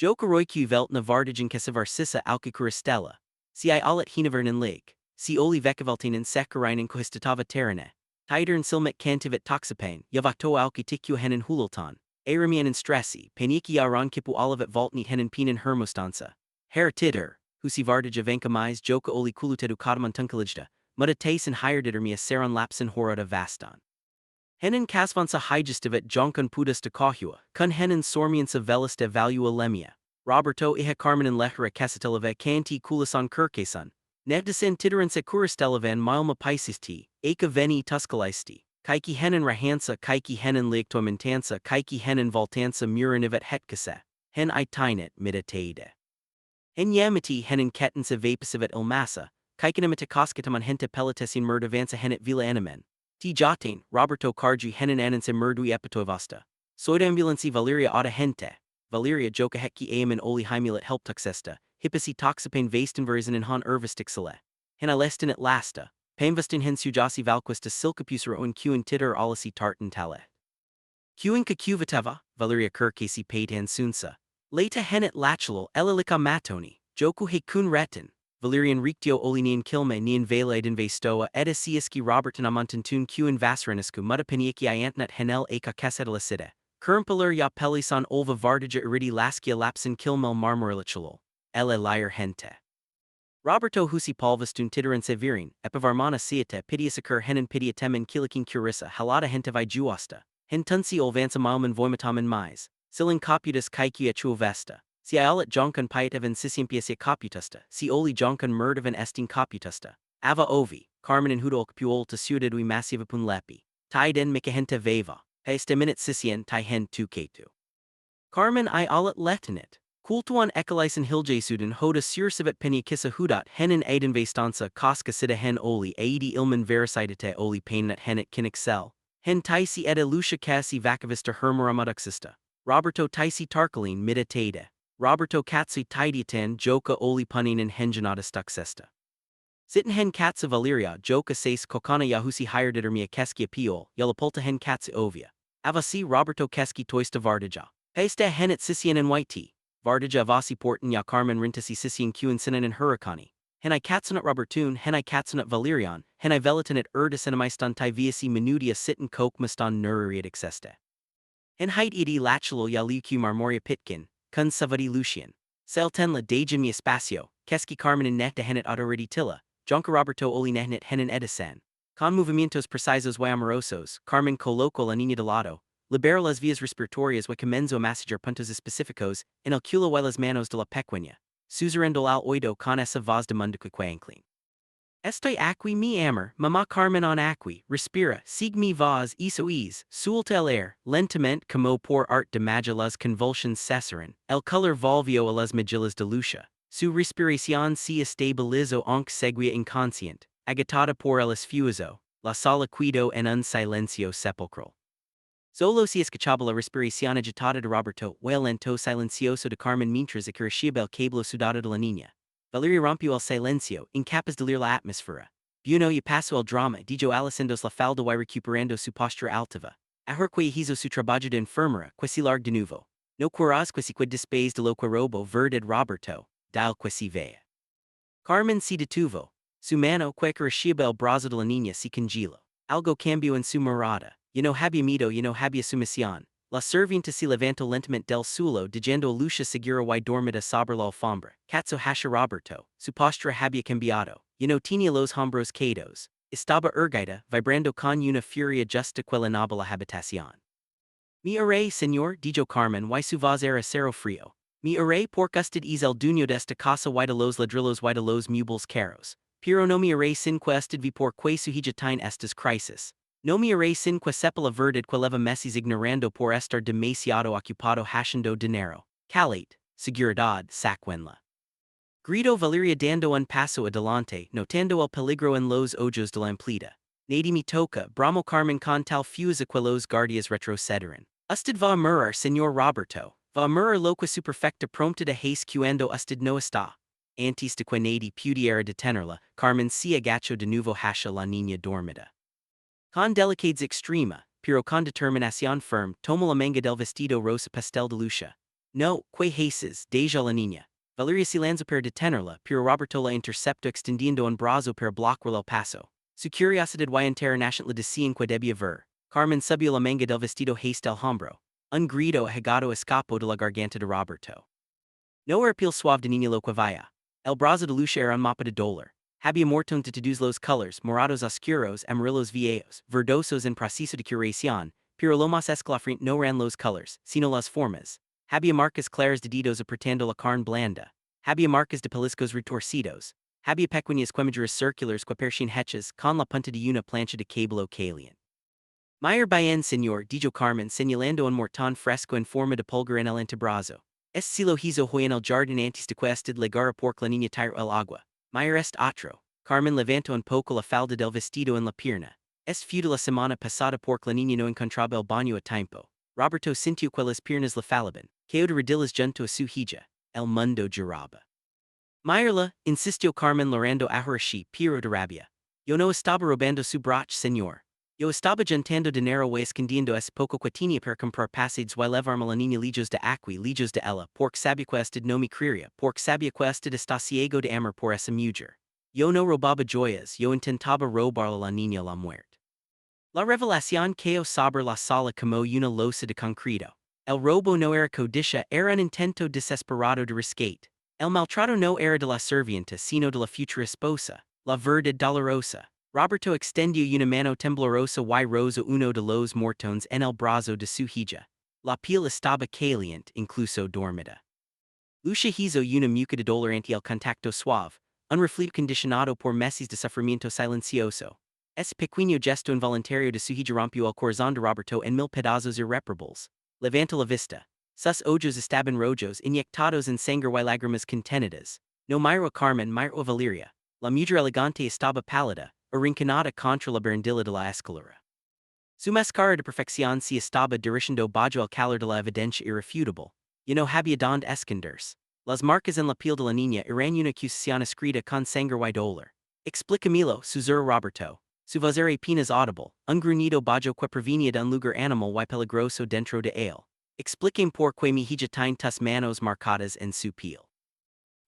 Jokaroiku velt navardigen kesivarsissa alkikuristella, si I alet hinavernin lig, si oli vekaveltinen sekarinen kohistatava terine, tidern silmet cantivit toxipane, yavato alkitiku henin hulultan, aramianen stressi, paniki aron kipu olivet voltnit henin penan hermostansa, heretider, husi vardija venkamais joka oli kulutedu kadaman tunkalijda, mutta taisen hiredidermia seron lapsin horoda vastan. Henin kasvansa hygestivet jonkun pudasta kohua, kun henin sormiansa velista valua lemia. Roberto ihe carmenin lehra kesatelave canti kulisan kirkesan. Nevdesin titerense kuristelavan milma paisisti, aka veni tuscalisti. Kaiki henin rahansa kaiki henin liektoimentansa kaiki henin voltansa murinivet hetkase. Hen itainet midataide. Hen yamati henin ketensa vapisivet ilmasa, kaikinamita koskataman hente pelitesin murdavansa henit vila animen. T. Jatain, Roberto Cargi henin ananse murdui epitovasta. Soida ambulancy Valeria auta gente. Valeria joka heki aemen oli hymulet helptuxesta, hippasi toxipane vastenverisen in han ervistixele. Hen alestinit lasta, pamvestin hen sujasi valquista silcapusera oin qin titter alisi tartan tale. Qin kakuviteva, Valeria kirkasi paid han sunsa. Leta henit lachalo elilika matoni, joku he kun retin. Valerian rictio olinian kilme nian velaiden vestoa edisiaski Roberton amantantun qin vasranisku mutapiniaki iantnat henel eka kesedalicide. Kurmpaler ya pelisan olva vardija iridi laskia lapsin kilmel marmorilichalol. Ele liar gente. Roberto husi palvastun titerense virin, epivarmana siete pitiasacur henin pitiatemen kilikin curissa halata hentevi juasta. Hen tunsi olvansa milman voimitamen mais. Silin coputus kaikia chuovesta. Si ialet jonkun pietavan sisimpiasia coputusta, si oli jonkun murdavan estin coputusta. Ava ovi, carmenin hudolk puolta ciudadui massivapun lepi. Tai den mikahenta veva, haste minute sisien tai hen tu ketu. Carmen I alet letinit. Kultuan ekalisen hiljesuden hoda sursivet penny kissa hudat henin aiden vestansa koska sida hen oli aidi ilman verisidete oli painat henit kinexel. Hen taisi eda lucia kasi vakavista hermoramaduxista. Roberto taisi tarkalin midataide. Roberto katsi tidiatan joka oli puninin henjanadastuxesta. Sitten hen katsa Valeria joka sais kokana yahusi hiredidermia keskia piol, yalapulta hen katsi ovia. Avasi Roberto keski toista vardija. Paiste henit sisian en white. Vardija avasi porten ya carmen rintasi sisian qin sinan en hurricani. Hen I katsanat Robertun hen I katsanat Valerian, hen I velatinat erdisenimistan tiviasi minutia sitten kokmastan nururiat exeste. Hen heit idi lachalo ya liuq marmoria pitkin, kun savadi lucian. Seltenla dejin mi espacio, keski carmen en nehta henit autoridi tilla, jonka Roberto oli nehnit henin edisan. Con movimientos precisos y amorosos, carmen coloco la niña de lado, libera las vías respiratorias y comenzo a masajar puntos específicos en el culo y las manos de la pequeña, suzerendo al oído con esa voz de mundo que Estoy aquí mi amor, mamá Carmen on aquí, respira, sigue mi voz es, suelta el air, lentamente como por art de magia las convulsions cesaron, el color volvió a las mejillas de lucha, su respiración se estabilizó aunque seguía inconscient, agitada por el esfuerzo, la sala cuido en un silencio sepulcral. Solo si escuchaba la respiración agitada de Roberto, o el lento silencioso de Carmen mientras acariciaba el cabello sudado de la niña. Valeria rompió el silencio, incapaz de leer la atmósfera. Buno y pasó el drama, dijo alicendos la falda y recuperando su postura altiva. Ahorque hizo su trabajo de enfermera, que si larg de nuevo. No querrás que si quid después de lo que robo verdad Roberto, dal que si vea. Carmen se detuvo. Su mano que acariciaba el brazo de la niña se congeló. Algo cambió en su mirada. Y no había miedo y no había sumisión. La servinte se levantó lentamente del suelo diciendo a Lucia segura y dormida sobre la alfombra. Catso hasha Roberto, su postura había cambiado, y no tenía los hombros caídos. Estaba erguida, vibrando con una furia justa que la noble habitación. Mi haré, señor, dijo Carmen, y su voz era cero frío. Mi haré porque usted es el dueño de esta casa y de los ladrillos y de los muebles caros. Pero no me haré sin que usted vi por que su hijatain estas crisis. No me haré sin que sepa la verdad que leva meses ignorando por estar demasiado ocupado haciendo dinero. Calate, seguridad, sacuenla. Grito Valeria dando un paso adelante, notando el peligro en los ojos de la empleada. Nadimi toca, Bramo Carmen con tal fuse quellos guardias retrocederan. Usted va murer, Señor Roberto, va murer loqua superfecta prompta de haste cuando usted no está. Antes de que nadie pudiera detenerla, Carmen se agachó de nuevo hacia la niña dormida. Con delicades extrema, pero con determinación firme, tomó la manga del vestido rosa pastel de lucha. No, que haces, deja la niña. Valeria se lanzó para detenerla, pero Roberto la interceptó extendiendo un brazo para bloquear el paso. Su curiosidad y international decían que debía ver. Carmen subió la manga del vestido hasta el hombro. Un grito agitado escapó de la garganta de Roberto. No era piel suave de niña lo que vaya. El brazo de lucha era un mapa de dolor. Había morton de todos los colores, morados oscuros, amarillos viejos, verdosos en proceso de curación, pero lo más escalofriante no eran los colores, sino las formas. Había marcas claras de dedos apretando la carne blanda. Había marcas de pellizcos retorcidos. Había pequeñas quemaduras circulares que parecían hechas con la punta de una plancha de cable o caliente. Mayer bien, señor, dijo Carmen, señalando un mortón fresco en forma de pulgar en el antebrazo. Este se lo hizo hoy en el jardín antes de que usted legara por la niña tiro el agua. Mayer est otro. Carmen levantó un poco la falda del vestido en la pierna. Es fue de la semana pasada por la niña no encontraba el baño a tiempo. Roberto sintió que las piernas le falaban. Que de rodillas junto a su hija. El mundo giraba. Mayerla, insistió Carmen lorando ahora pero de rabia. Yo no estaba robando su broche, señor. Yo estaba juntando dinero y escondiendo ese poco que tenía para comprar pasajes y llevarme la niña lejos de aquí, lejos de ella, porque sabía que usted no me quería, porque sabía que usted está ciego de amor por esa mujer. Yo no robaba joyas, yo intentaba robarle la niña la muerte. La revelación cayó sobre la sala como una losa de concreto. El robo no era codicia, era un intento desesperado de rescate. El maltrato no era de la servienta, sino de la futura esposa, la verdad dolorosa. Roberto extendió una mano temblorosa y rozó uno de los mortones en el brazo de su hija. La piel estaba caliente, incluso dormida. Lucia hizo una mueca de dolor ante el contacto suave, un reflejo condicionado por meses de sufrimiento silencioso. Ese pequeño gesto involuntario de su hija rompió el corazón de Roberto en mil pedazos irreparables. Levanta la vista. Sus ojos estaban rojos, inyectados en sangre y lágrimas contenidas. No miró a Carmen, miró a Valeria. La mujer elegante estaba pálida, arrinconada contra la barandilla de la escalera. Su máscara de perfección se estaba derritiendo bajo el calor de la evidencia irrefutable. Y no había donde esconderse. Las marcas en la piel de la niña eran una acusación escrita con sangre y dolor. Explícamelo, susurró Roberto. Su voz era apenas audible, un gruñido bajo que provenía de un lugar animal y peligroso dentro de él. Explíqueme por qué mi hija tiene tus manos marcadas en su piel.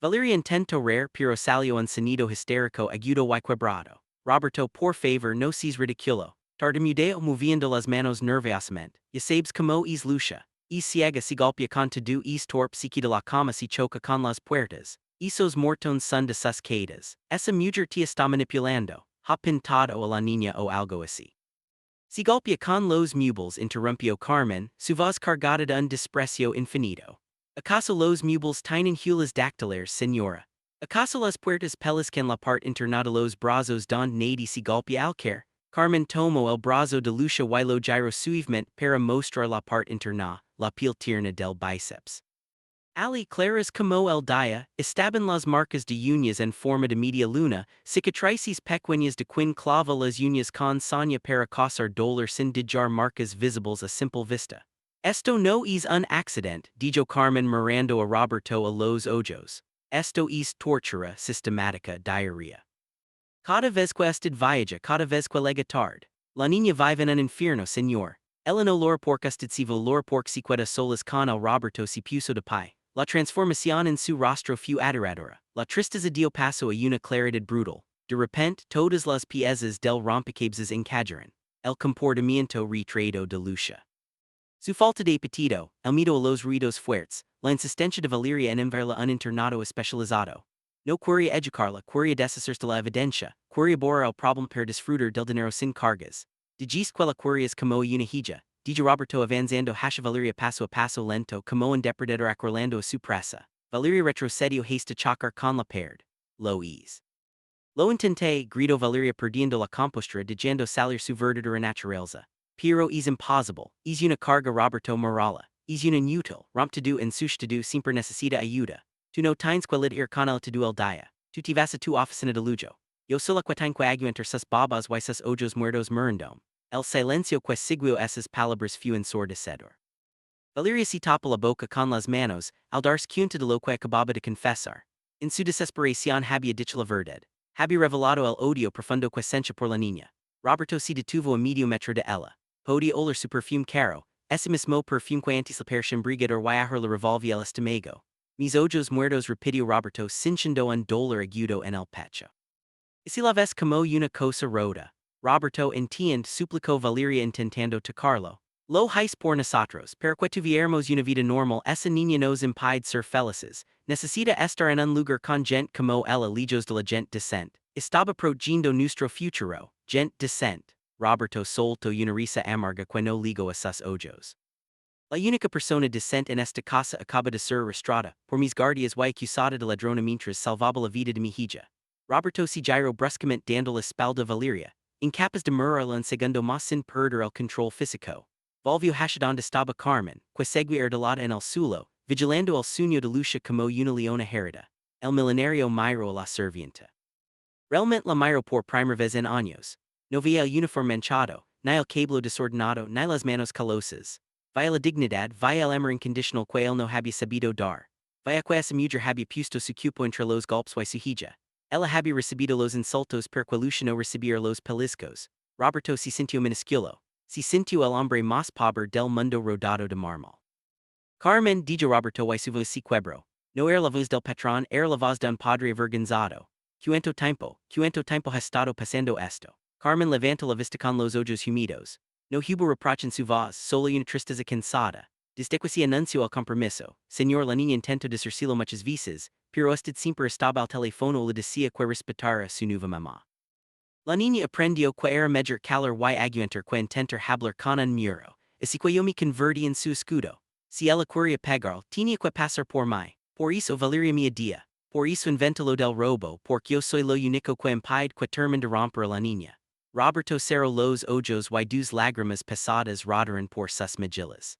Valeria intentó reír pero salió un sonido histérico agudo y quebrado. Roberto, por favor, no seas ridículo. Tartamudeo moviendo las manos nerviosamente. Ya sabes cómo es Lucia. Es ciega si golpea con todo es torpe si quita la cama si choca con las puertas. Esos mortones son de sus caídas. Esa mujer te está manipulando. Ha pintado a la niña o algo así. Si golpea con los muebles, interrumpió Carmen, su voz cargada de un desprecio infinito. ¿Acaso los muebles tienen huellas dactilares, señora? ¿Acaso las puertas pellizcan la parte interna de los brazos donde nadie si golpea al caer? Carmen tomó el brazo de Lucia y lo giró suavemente para mostrar la parte interna, la piel tierna del bíceps. Ali claras como el día, estaban las marcas de uñas en forma de media luna, cicatrices pequeñas de quien clava las uñas con saña para causar dolor sin dejar marcas visibles a simple vista. Esto no es un accidente, dijo Carmen mirando a Roberto a los ojos. Esto es tortura sistemática diarrea. Cada vez que usted viaja, cada vez que llega tarde. La niña vive en un infierno, señor. Ella no lora porque usted se volora porque se queda solas con el Roberto se puso de pie. La transformación en su rostro fue aterradora. La tristeza dio paso a una claridad brutal. De repente, todas las piezas del rompecabezas encajaron. El comportamiento retraído de Lucia. Su falta de apetito, el miedo a los ruidos fuertes, la insistencia de Valeria en enviarla un internado especializado. No quería educarla, quería deshacerse de la evidencia, quería borrar el problema para disfrutar del dinero sin cargas. De escuela querías como una hija, dijo Roberto avanzando hacia Valeria paso a paso lento como un depredador acorralando a su presa. Valeria retrocedió hasta chocar con la pared. Lo es. Lo intenté, gritó Valeria perdiendo la compostura dejando salir su verdadera naturaleza. Pero es imposible, es una carga Roberto Morala, es una inútil, romptudo en sustituto siempre necesita ayuda. Tu no tienes que lidiar con el todo el día, tu te vas a tu oficina de lujo. Yo solo quetanque aguenter sus babas y sus ojos muertos murendom. El silencio que siguió esas palabras fue ensordecedor. Valeria se tapa la boca con las manos, al darse cuenta de lo que acababa de confesar. En su desesperación había dicho la verdad. Había revelado el odio profundo que sentía por la niña. Roberto se detuvo a medio metro de ella. Podía oler su perfume caro, ese mismo perfume que antes la persian brigador y ajar la revolvía el estómago. Mis ojos muertos repitió Roberto sintiendo un dolor agudo en el pecho. Y si la ves como una cosa rota. Roberto entiende suplicó Valeria intentando tocarlo. Lo hice por nosotros, para que tuviéramos una vida normal. Esa niña nos impide ser felices. Necesita estar en un lugar con gente como ella, lejos de la gente decente. Estaba protegiendo nuestro futuro, gente decente. Roberto soltó una risa amarga que no ligó a sus ojos. La única persona decente en esta casa acaba de ser arrestada, por mis guardias y acusada de ladrona mientras salvaba la vida de mi hija. Roberto se giró bruscamente dando la espalda a Valeria, incapaz de mirarla un segundo más sin perder el control físico. Volvió hacia donde estaba Carmen, que seguía ardilada en el suelo, vigilando el sueño de lucha como una leona herida. El millonario miró a la servienta. Realmente la miró por primera vez en años. No veía el uniforme manchado, ni el cabello desordenado, ni las manos calosas. Vaya la dignidad, vaya el amor incondicional que él no había sabido dar. Vaya que esa mujer había puesto su cupo entre los golpes y su hija. Ella había recibido los insultos per que lucha no recibir los pellizcos. Roberto se sintió minúsculo. Se sintió el hombre más pobre del mundo rodado de mármol. Carmen, dijo Roberto y su voz se quebró. No era la voz del patrón, era la voz de un padre avergonzado. Cuánto tiempo ha estado pasando esto. Carmen levantó la vista con los ojos humidos. No hubo reproche en su voz, solo una tristeza cansada. Desde que se anunció el compromiso, señor, la niña intentó decírselo muchas veces, pero usted siempre estaba al teléfono o le decía que respetara a su nueva mamá. La niña aprendió que era mejor calor y aguantar que intentar hablar con un muro, así que yo me convertí en su escudo. Si ella quería pegar, tenía que pasar por mí. Por eso Valeria me odia. Por eso inventó lo del robo, porque yo soy lo único que impide que termine de romper a la niña. Roberto cerró los ojos y dos lágrimas pesadas rodaron por sus mejillas.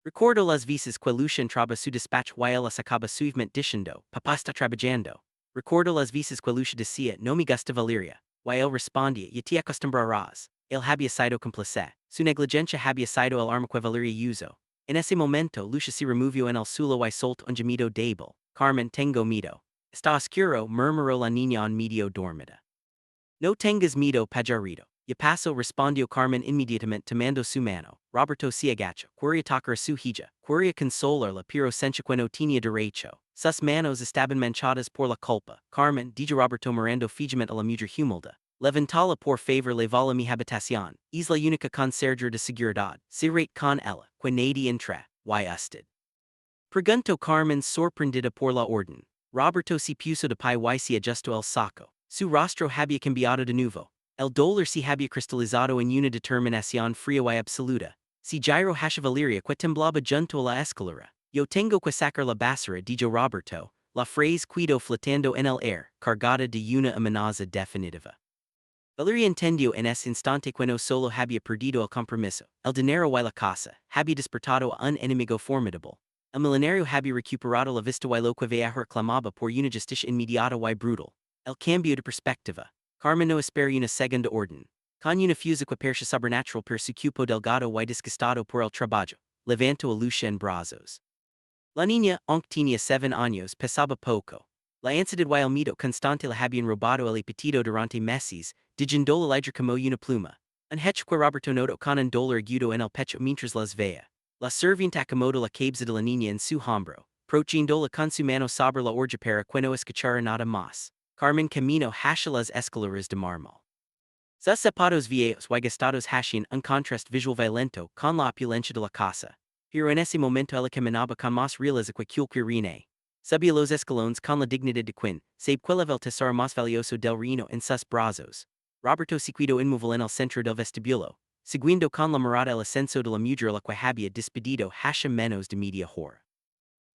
Recordó las veces que lucha entraba su despacho y ella sacaba suavemente diciendo, papá está trabajando. Recordó las veces que lucha decía, no me gusta Valeria. Y él respondía, ya te acostumbrarás. Él había sido cómplice. Su negligencia había sido el arma que Valeria usó. En ese momento, Lucia se removió en el suelo y soltó un gemido débil. Carmen, tengo miedo. Está oscuro, murmuró la niña en medio dormida. No tengas miedo, pajarito. Ya paso, respondió Carmen inmediatamente tomando su mano. Roberto se agachó. Quería tocar a su hija. Quería consolarla, pero sentía que no tenía derecho. Sus manos estaban manchadas por la culpa. Carmen, dijo Roberto mirando fijamente a la mujer humilde. Levantala por favor, levala mi habitación. Es la única conserje de seguridad. Sirate con ella, que nadie entre. Y usted. Preguntó Carmen sorprendida por la orden. Roberto se puso de pie y se ajustó el saco. Su rostro había cambiado de nuevo. El dolor se había cristalizado en una determinación fría y absoluta. Si giró hacia Valeria que temblaba junto a la escalera. Yo tengo que sacar la basura, dijo Roberto, la frase quedó flotando en el aire, cargada de una amenaza definitiva. Valeria entendió en ese instante que no solo había perdido el compromiso, el dinero y la casa, había despertado a un enemigo formidable. El millonario había recuperado la vista y lo que veía reclamaba por una justicia inmediata y brutal. El cambio de perspectiva. Carmen no espera una segunda orden. Con una fusa que percha sobrenatural per su cupo delgado y disgustado por el trabajo, levantó a Lucia en brazos. La niña, aunque tenía 7 años, pesaba poco. La ansiedad y el miedo constante la habían robado el apetito durante meses, diciendo la letra como una pluma. Un hecho que Roberto notó con un dolor agudo en el pecho mientras las veía. La servienta acomodó la cabeza de la niña en su hombro, protegiéndola con su mano sobre la orilla para que no escuchara nada más. Carmen caminó hacia las escaleras de mármol. Sus zapatos viejos y gastados hacían un contraste visual violento con la opulencia de la casa. Pero en ese momento ella caminaba con más realeza que cualquier reina. Subía los escalones con la dignidad de quien, sabe cuál el tesoro más valioso del reino en sus brazos. Roberto se quedó inmóvil en el centro del vestibulo, siguiendo con la mirada el ascenso de la mujer a la que había despedido hacia menos de media hora.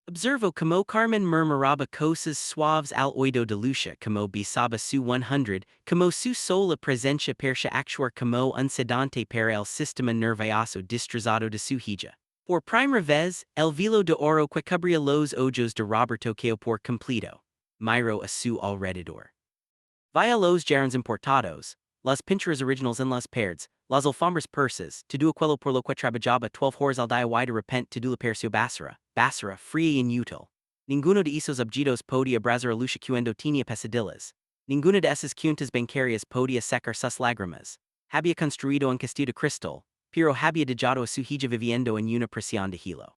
Observo como Carmen murmuraba cosas suaves al oído de Lucia, como besaba su 100, como su sola presencia percha actuar como un sedante para el sistema nervioso destrozado de su hija. Por primera vez, el velo de oro que cubría los ojos de Roberto cayó por completo. Miró a su alrededor. Via los gerons importados, las pinturas originals en las paredes, las alfombras persas, todo aquello por lo que trabajaba 12 horas al día de repente todo le pareció basura, fría y inútil. Ninguno de esos objetos podía abrazar a lucha cuando tenía pesadillas. Ninguna de esas cuentas bancarias podía secar sus lágrimas. Había construido un castillo de cristal, pero había dejado a su hija viviendo en una prisión de hielo.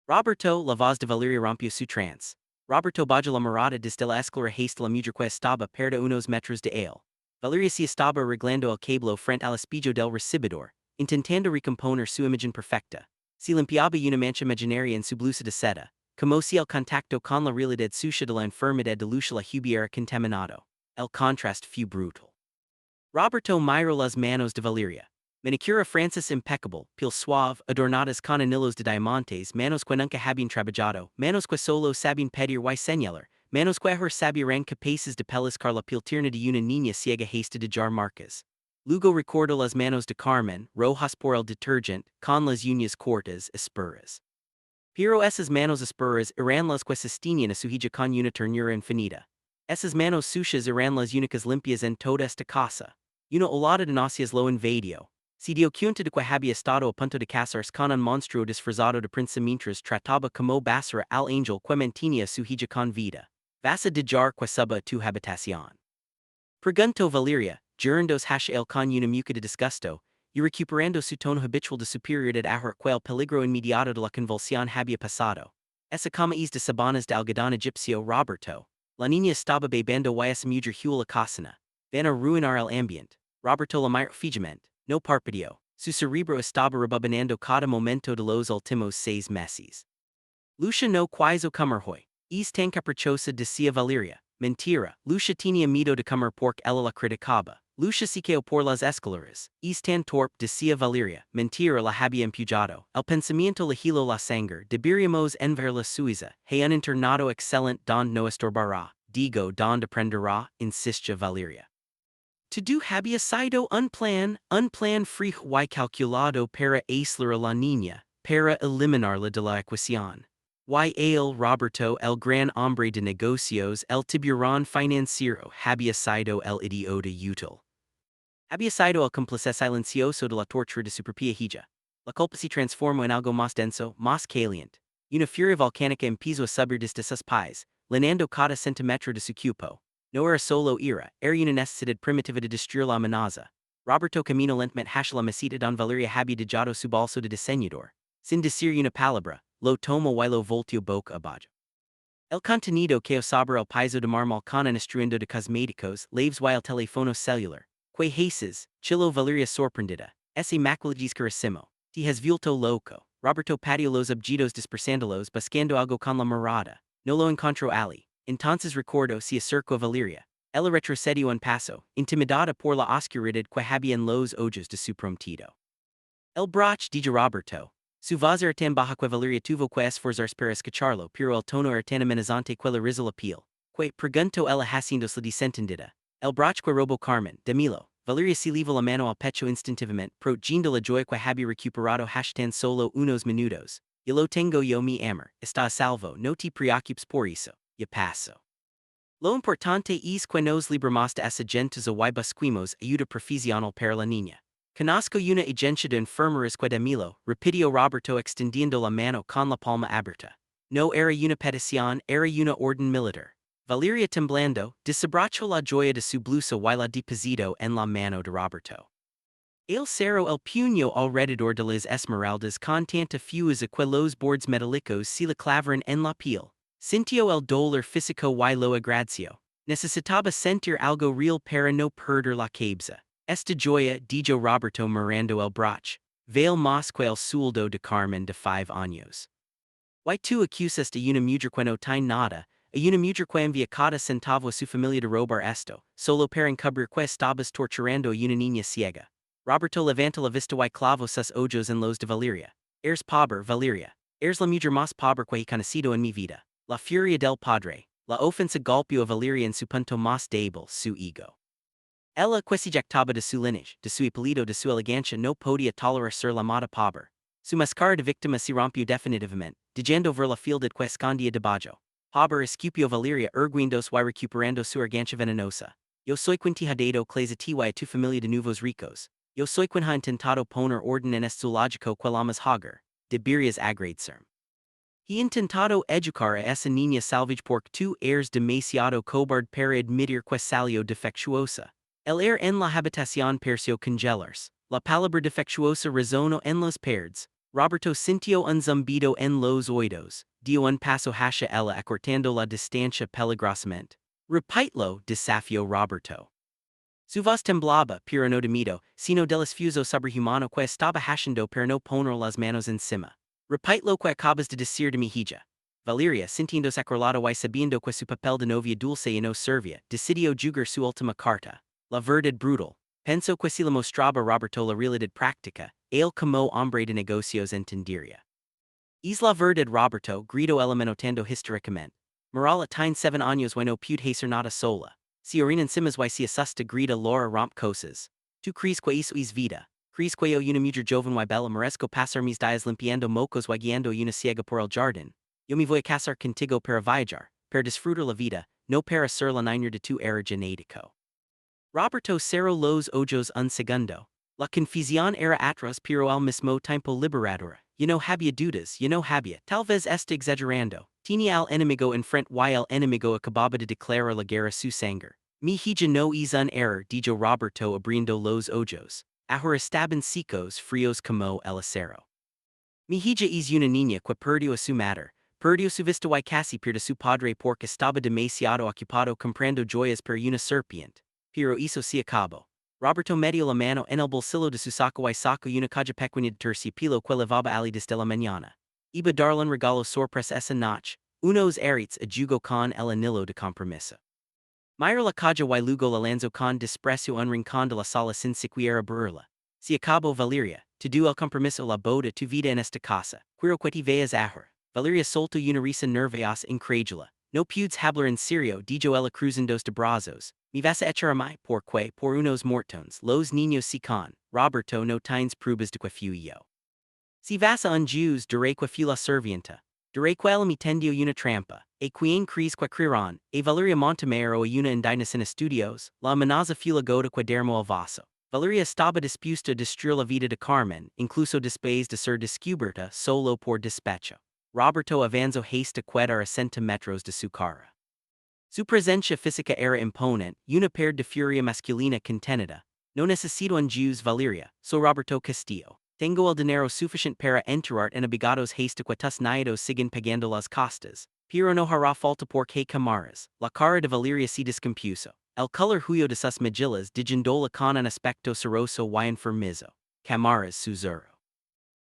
Roberto, la voz de Valeria rompió su trance. Roberto bajó la mirada desde la escalera hasta la mujer que estaba perda unos metros de él. Valeria se estaba arreglando el cabello frente al espejo del recibidor, intentando recomponer su imagen perfecta. Se limpiaba una mancha imaginaria en su blusa de seda, como si el contacto con la realidad sucia de la enfermedad de lucha la hubiera contaminado. El contraste fue brutal. Roberto miró las manos de Valeria. Manicura Francis impecable, piel suave, adornadas con anillos de diamantes, manos que nunca habían trabajado, manos que solo sabían pedir y señalar, manos que ahora sabían capaces de pellizcar la piel tierna de una niña ciega hasta de jar marcas. Luego recordó las manos de Carmen, rojas por el detergente, con las uñas cortas, asperas. Pero esas manos asperas eran las que sostenían a su hija con una ternura infinita. Esas manos sucias eran las únicas limpias en toda esta casa. Una olada de náuseas lo invadió. Se dio cuenta de que había estado a punto de casarse con un monstruo disfrazado de príncipe mientras trataba como basura al ángel que mantenía su hija con vida. Vas a dejar que suba a tu habitación. Preguntó Valeria, girandos hacia él con una mueca de disgusto, y recuperando su tono habitual de superioridad ahora que el peligro inmediato de la convulsión había pasado. Esa cama es de sabanas de algodón egipcio Roberto. La niña estaba bebiendo y esa mujer huyó la cocina. Van a ruinar el ambiente. Roberto la miró fijamente. No parpadeó. Su cerebro estaba rebobinando cada momento de los últimos 6 meses. Lucia no quiso comer hoy. Es tan caprichosa decía Valeria. Mentira. Lucia tenía miedo de comer porque ella la criticaba. Lucia se quedó por las escaleras. Es tan torpe decía Valeria. Mentira la había empujado. El pensamiento le heló la sangre. Deberíamos enviar la suiza. Hay un internado excelente donde no estorbará. Digo donde aprenderá, insistía Valeria. Todo había sido un plan frío y calculado para aislar a la niña, para eliminarla de la ecuación. Y él, Roberto, el gran hombre de negocios, el tiburón financiero, había sido el idiota útil. Había sido el cómplice silencioso de la tortura de su propia hija. La culpa se transformó en algo más denso, más caliente. Una furia volcánica empezó a subir desde sus pies, llenando cada centímetro de su cuerpo. No era solo ira, era una necesidad primitiva de destruir la amenaza. Roberto caminó lentamente hacia la mesita don Valeria había dejado su bolso de diseñador. Sin decir una palabra, lo tomó y lo volteó boca abajo. El contenido que sobre el piso de mármol con un estruendo de cosméticos, laves y el teléfono celular. Que haces, chilo Valeria sorprendida. Ese maquillaje carissimo. Te has vuelto loco. Roberto pateó los objetos dispersándolos buscando algo con la mirada. No lo encontró Ali. Entonces recordó se acercó a Valeria. Ella retrocedió un paso, intimidada por la oscuridad que había en los ojos de su prometido. El broch de Roberto. Su voz era tan baja que Valeria tuvo que esforzarse para escucharlo, pero el tono era tan amenazante que le rizó la piel. Que preguntó ella haciéndose desentendida. El broch que robó Carmen, Demilo. Valeria se llevó la mano al pecho instintivamente, protegiendo la joya que había recuperado tan solo unos minutos. Y lo tengo yo mi amor, está a salvo, no te preocupes por eso. Ya paso. Lo importante es que nos libramos de esa gentuza y busquemos ayuda profesional para la niña. Conozco una agencia de enfermeras que Demilo, repitió Roberto extendiendo la mano con la palma abierta. No era una petición, era una orden militar. Valeria temblando, desabrochó la joya de su blusa y la depositó en la mano de Roberto. Él cerró el puño alrededor de las esmeraldas con tanta fuerza que los bordes metálicos se le clavaron en la piel. Sintió el dolor físico y lo agradeció. Necesitaba sentir algo real para no perder la cabeza. Esta joya, dijo Roberto mirando el broch, vale más que el sueldo de Carmen de 5 años. Y tú acusas de una mujer que no tiene nada, a una mujer que envía cada centavo a su familia de robar esto, solo para encubrir que estabas torturando a una niña ciega. Roberto levanta la vista y clavó sus ojos en los de Valeria. Eres pobre, Valeria. Eres la mujer más pobre que he conocido en mi vida. La furia del padre. La ofensa golpeó a Valeria en su punto más débil, su ego. Ella que se jactaba de su lineage, de su apellido, de su elegancia, no podía tolerar ser llamada pobre. Su máscara de víctima se rompió definitivamente, dejando ver la fieldad que escondía debajo. Pobre escupió Valeria erguiéndose y recuperando su argancia venenosa. Yo soy quintihadado clase a tu familia de nuevos ricos. Yo soy quinha intentado poner orden en este zoológico quellamas hogar, de birias agradcerm. He intentado educar a esa niña salvage porque tu eres demasiado cobarde para admitir que salió defectuosa. El en la habitación pareció congelarse. La palabra defectuosa resonó en los perds. Roberto sintió un zumbido en los oídos. Dio un paso hacia ella acortando la distancia peligrosamente. Repítelo, desafió Roberto. Su voz temblaba, pero no temido, sino del esfuerzo sobrehumano que estaba haciendo para no poner las manos encima. Repítelo que acabas de decir de mi hija. Valeria, sintiéndose acordada y sabiendo que su papel de novia dulce y no servía, decidió jugar su última carta. La verdad brutal. Pensó que si le mostraba Roberto la realidad práctica, él como hombre de negocios entendería. Es la verdad Roberto, gritó el amenazando histéricamente. Morala tiene 7 años y no puede hacer nada sola. Si orinan simas y si asusta grita Laura romp cosas. Tu crees que eso es vida. Crees que yo una mujer joven y bella merezco pasar mis días limpiando mocos y guiando una ciega por el jardín. Yo me voy a casar contigo para viajar, para disfrutar la vida, no para ser la niña de tu era genético. Roberto cerró los ojos un segundo. La confusión era atroz pero al mismo tiempo liberadora. No había dudas, no había, tal vez está exagerando. Tenía al enemigo enfrente y el enemigo acababa de declarar la guerra su sangre. Mi hija no es un error, dijo Roberto abriendo los ojos. Ahora estaban secos, fríos como el acero. Mi hija es una niña que perdió a su madre. Perdió su vista y casi pierde su padre porque estaba demasiado ocupado comprando joyas para una serpiente. Pero eso se acabó. Roberto metió la mano en el bolsillo de su saco y sacó una caja pequeña de terciopelo que levaba ali desde la mañana. Iba darle un regalo sorpresa esa noche, unos aretes a jugo con el anillo de compromiso. Mira la caja y luego la lanzó con desprecio un rincón de la sala sin siquiera abrirla. Se acabó Valeria, te do el compromiso la boda tu vida en esta casa, quiero que te veas ahora. Valeria soltó una risa nerviosa incrédula. No pudes hablar en serio, dijo ella cruzando de brazos. Me vas a echar a mí, porque, por unos mortones, los niños se con. Roberto no tienes pruebas de que fui yo. Si vas a un Jews, diré que fui la servienta. Diré que ella me tendió una trampa. Quien crees que creerán, Valeria Montemero a una indina sin estudios, la amenaza fue la gota que derramó el vaso. Valeria estaba dispuesta a destruir la vida de Carmen, incluso después de ser descubierta solo por despecho. Roberto avanzó hasta quedar a centímetros de su cara. Su presencia física era imponente, una pair de furia masculina contenida. No necesito un Jews Valeria, so Roberto Castillo. Tengo el dinero suficiente para enterrar en abigados hasta que tus nietos siguen pagando las costas. Pero no hará falta porque camaras. La cara de Valeria se descompuso. El color huyo de sus mejillas digendóla con un aspecto ceroso y enfermizo. Camaras susurro.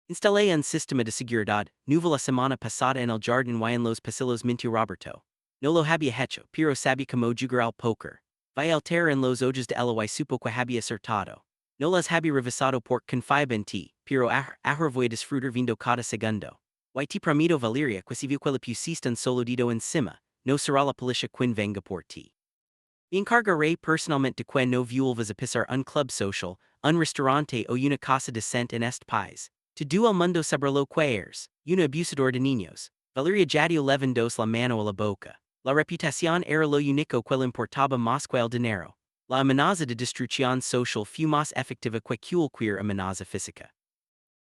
Instalé un sistema de seguridad, nueva la semana pasada en el jardín y en los pasillos mintió Roberto. No lo había hecho, pero sabía como jugar al póker. Vi el terror en los ojos de ella y supo que había acertado. No las había revisado porque confiaba en ti, pero ahora voy a disfrutar viendo cada segundo. Y te prometo Valeria que si veo que le pusiste un solodito encima, no será la policía quien venga por ti. Me encargaré personalmente de que no vuelvas a pisar un club social, un restaurante o una casa decente en este país. Todo el mundo sobre lo que eres, un abusador de niños. Valeria Jadio levandos la mano a la boca. La reputación era lo único que le importaba más que el dinero. La amenaza de destrucción social fue más efectiva que cualquier amenaza física.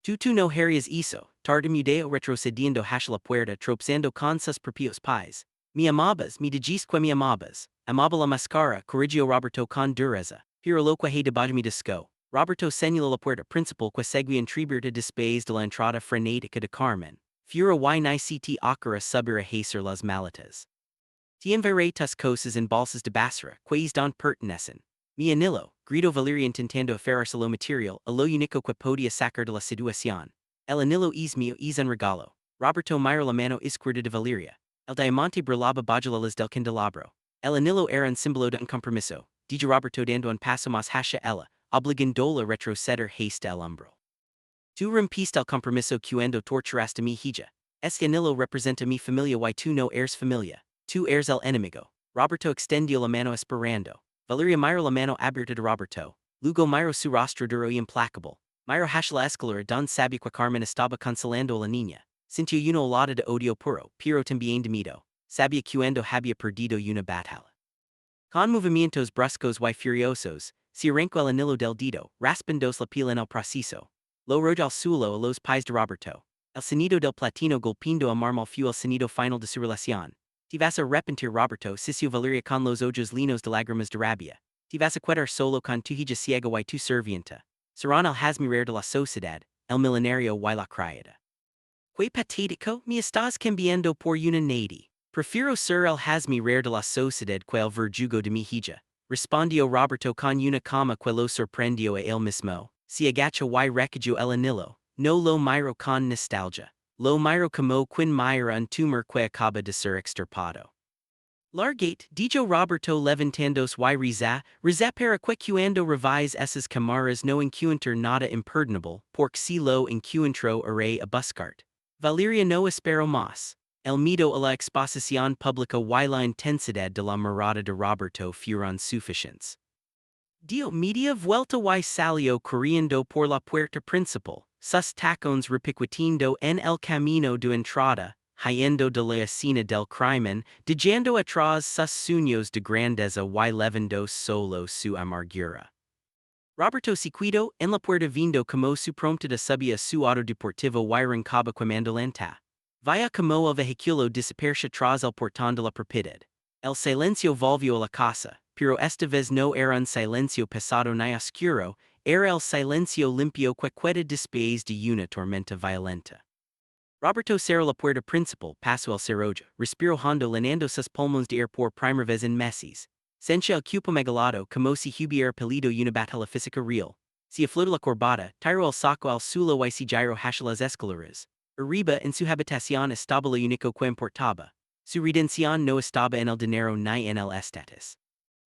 Tú no harías eso, tartamudeo retrocediendo hacia la puerta tropezando con sus propios pies. Me amabas, me dijiste que me amabas. Amaba la máscara, corrigió Roberto con dureza. Pero lo que he debajo me disco. Roberto señaló la puerta principal que seguía entreabierta después de la entrada frenética de Carmen. Fura y ni te ocurra subir a hacer las maletas. Te enviaré tus cosas en bolsas de basura, que es don pertenecen. Mi anillo, gritó Valeria intentando aferrarse lo material, a lo único que podía sacar de la situación. El anillo es mío, es un regalo. Roberto miró la mano izquierda de Valeria. El diamante brillaba bajo la luz del candelabro. El anillo era un símbolo de un compromiso, dijo Roberto dando un paso más hacia ella, obligándola a retroceder hasta el umbral. Tú rompiste el compromiso cuando torturaste mi hija. Este anillo representa mi familia y tú no eres familia. Tú eres el enemigo. Roberto extendió la mano esperando. Valeria miró la mano abierta de Roberto. Luego miró su rostro duro y implacable. Miró hacia la escalera don sabía que Carmen estaba consolando a la niña. Sintió una olada de odio puro, pero también de miedo. Sabía cuando había perdido una batalla. Con movimientos bruscos y furiosos, si arranco el anillo del dedo, raspindos la piel en el preciso. Lo rojo al suelo a los pies de Roberto. El sonido del platino golpeando a marmal fue el sonido final de su relación. Te vas a arrepentir Roberto sicio Valeria con los ojos llenos de lágrimas de rabia. Te vas a quedar solo con tu hija ciega y tu servienta. Serán el hazmirar de la sociedad, el millonario y la criada. Que patético, me estás cambiando por una nady. Prefiero ser el hazmirar de la sociedad que el verdugo de mi hija. Respondió Roberto con una cama que lo sorprendió a él mismo. Si agacha y recogió el anillo, no lo miro con nostalgia. Lo miro como quien mira un tumor que acaba de ser extirpado. Largate, dijo Roberto levantándose y reza para que cuando revise esas cámaras no encuentre nada imperdonable, porque si lo encuentro haré a buscarte. Valeria no espero más. El miedo a la exposición pública y la intensidad de la mirada de Roberto fueron suficientes. Dio media vuelta y salió corriendo por la puerta principal, sus tacones repiquetando en el camino de entrada, huyendo de la escena del crimen, dejando atrás sus sueños de grandeza y levando solo su amargura. Roberto Sequido en la puerta viendo como su prompted subía su auto deportivo y arrancaba quemando lenta. Vaya como el vehículo desapareció tras el portón de la propiedad. El silencio volvió a la casa, pero esta vez no era un silencio pesado ni oscuro, era el silencio limpio que queda después de una tormenta violenta. Roberto cerró la puerta principal, pasó el cerrojo, respiró hondo llenando sus pulmones de air por primera vez en meses. Sentia el cupo megalado como si hubiera peleado una batalla física real. Si aflotó la corbata, tiró el saco al suelo y se giró hacia las escaleras. Arriba en su habitación estaba lo único que importaba. Su redención no estaba en el dinero ni en el estatus.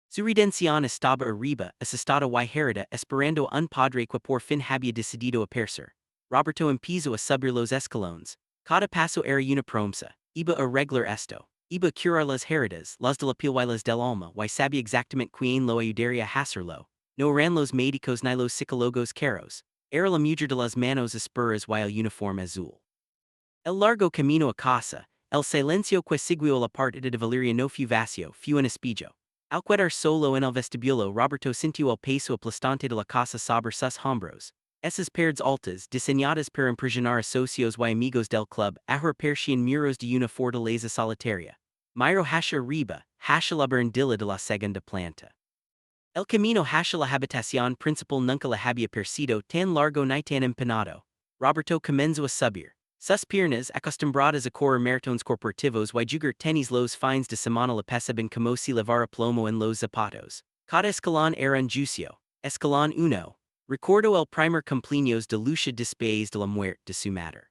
Su redención estaba arriba, asestada y herida, esperando un padre que por fin había decidido aparecer. Roberto empezó a subir los escalones. Cada paso era una promesa. Iba a arreglar esto. Iba a curar las heridas, las de la piel y las del alma, y sabía exactamente quién lo ayudaría a hacerlo. No eran los médicos ni los psicólogos caros. Era la mujer de las manos asperas y el uniforme azul. El largo camino a casa, el silencio que siguió la partida de Valeria no fue vacío, fue un espillo. Al quedar solo en el vestibulo, Roberto sintió el peso aplastante de la casa sobre sus hombros. Esas paredes altas, diseñadas para impresionar a socios y amigos del club, ahora parecían muros de una fortaleza solitaria. Miro hacia arriba, hacia la barandilla de la segunda planta. El camino hacia la habitación principal nunca la había parecido tan largo ni tan empinado. Roberto comenzó a subir. Sus piernas, acostumbradas a correr maratones corporativos y jugar tenis los fines de semana la pesaban como si levara plomo en los zapatos. Cada escalón era un juicio. Escalón 1. Recordó el primer cumpleaños de Lucia después de la muerte de su madre.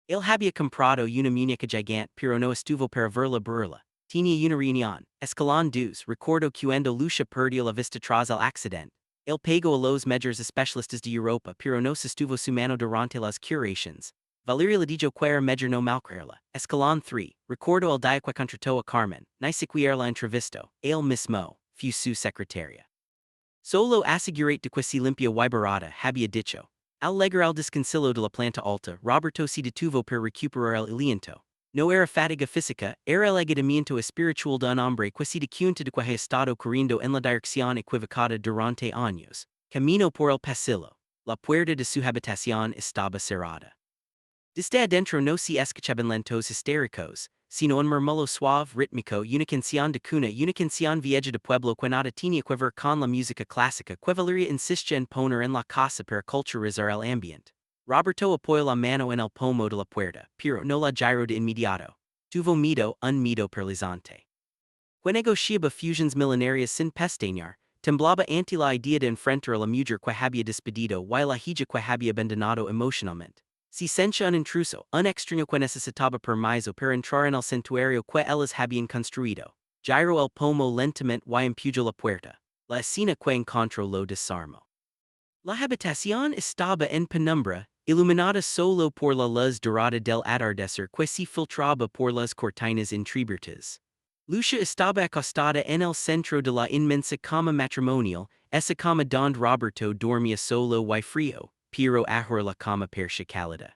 Él había comprado una muñeca gigante pero no estuvo para verla burla. Tenía una reunión. Escalón 2. Recordó cuando Lucia perdió la vista tras el accidente. Él pagó a los mejores especialistas de Europa pero no sostuvo su mano durante las curaciones. Valeria le dijo que era mejor no malcreerla. Escalón 3. Recordó el día que contrató a Carmen. Ni siquiera la entrevistó. Él mismo fue su secretaria. Solo asegurate de que se limpia y barata, había dicho. Al llegar al descansillo de la planta alta, Roberto se detuvo para recuperar el aliento. No era fatiga física, era el agotamiento espiritual de un hombre que se da cuenta de que ha estado corriendo en la dirección equivocada durante años. Camino por el pasillo. La puerta de su habitación estaba cerrada. Desde adentro no se escuchaban lentos histéricos, sino un murmullo suave rítmico, una canción de cuna, una canción vieja de pueblo que nada tenía que ver con la música clásica que Valeria insistía en poner en la casa para culturizar el ambiente. Roberto apoyó la mano en el pomo de la puerta, pero no la giró de inmediato. Tuvo miedo, un miedo paralizante. Cuando negociaba fusions millonarias sin pestañear, temblaba ante la idea de enfrentar a la mujer que había despedido y la hija que había abandonado emocionalmente. Si sentia un intruso, un extraño que necesitaba permiso para entrar en el santuario que ellos habían construido. Giró el pomo lentamente y empujó la puerta. La escena que encontró lo desarmó. La habitación estaba en penumbra, iluminada solo por la luz dorada del atardecer que se filtraba por las cortinas entreabiertas. Lucia estaba acostada en el centro de la inmensa cama matrimonial, esa cama donde Roberto dormía solo y frío. Pero ahora la cama parecía cálida.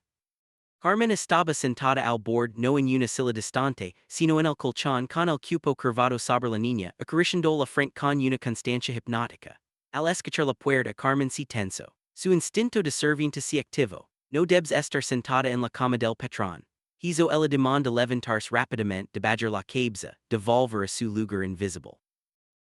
Carmen estaba sentada al bord no en una silla distante, sino en el colchón con el cupo curvado sobre la niña, acariciando la frente con una constancia hipnótica. Al escuchar la puerta Carmen se tensó. Su instinto de serviente se activó. No debes estar sentada en la cama del patrón. Hizo el ademán de levantarse rápidamente de bajar la cabeza, de volver a su lugar invisible.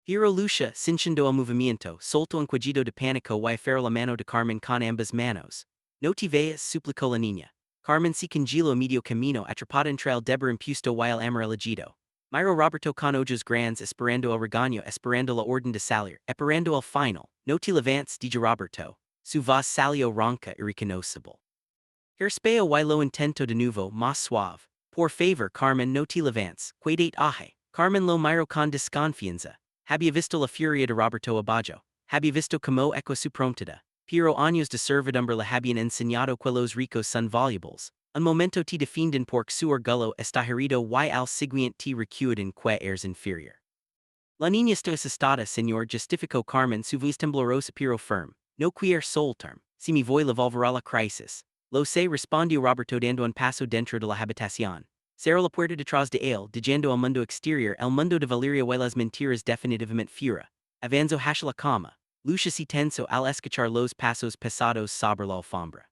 Hiro Lucia, sintiendo el movimiento, soltó un cuello de pánico y aferró la mano de Carmen con ambas manos. No te vayas, suplicó la niña. Carmen se congeló medio camino atrapada entre el deber impuesto y el amor elegido. Miro Roberto con ojos grandes esperando el regaño, esperando la orden de salir, esperando el final. No te levantes, dijo Roberto. Su voz salió ronca y reconocible. Herspeo y lo intento de nuevo, más suave. Por favor, Carmen, no te levantes, cuidate aje. Carmen lo miró con desconfianza. Había visto la furia de Roberto abajo. Había visto como equa su promptida. Pero años de servidumbre le habían enseñado que los ricos son volubles. Un momento te defienden por su orgullo está herido y al siguiente te recuiden que eres inferior. La niña está asustada, señor, justificó Carmen su voz temblorosa pero firme. No quiero soltarme, si me voy a volver a la crisis. Lo sé, respondió Roberto dando un paso dentro de la habitación. Cerró la puerta detrás de él, dejando el mundo exterior, el mundo de Valeria y las mentiras definitivamente fuera. Avanzó hacia la cama. Lucia se tensó al escuchar los pasos pesados sobre la alfombra.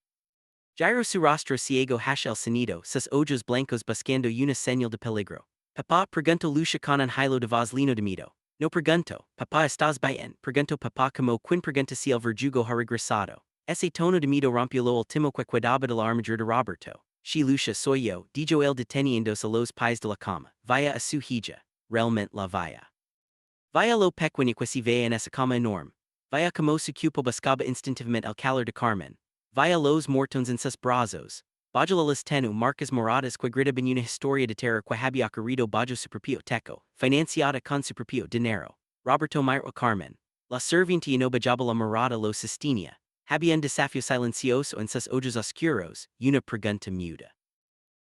Giró su rostro ciego hacia el sonido, sus ojos blancos buscando una señal de peligro. Papá, preguntó Lucia con un hilo de voz lino de miedo. No pregunto, papá, ¿estás bien? Preguntó papá como quien pregunta si el verdugo ha regresado. Ese tono de miedo rompió lo último que quedaba de la armadura de Roberto. Sí, Lucia, soy yo, dijo él deteniéndose a los pies de la cama. Vaya a su hija. Realmente la vaya. Vaya lo pequeño que se ve en esa cama enorme. Vaya como su cupo buscaba instintivamente el calor de Carmen. Vaya los mortones en sus brazos. Bajo las tenu marcas moradas que gritaban una historia de terror que había ocurrido bajo su propio techo, financiada con su propio dinero. Roberto miró a Carmen. La servente y no bajaba la mirada lo sostenía. Había un desafío silencioso en sus ojos oscuros, una pregunta muda.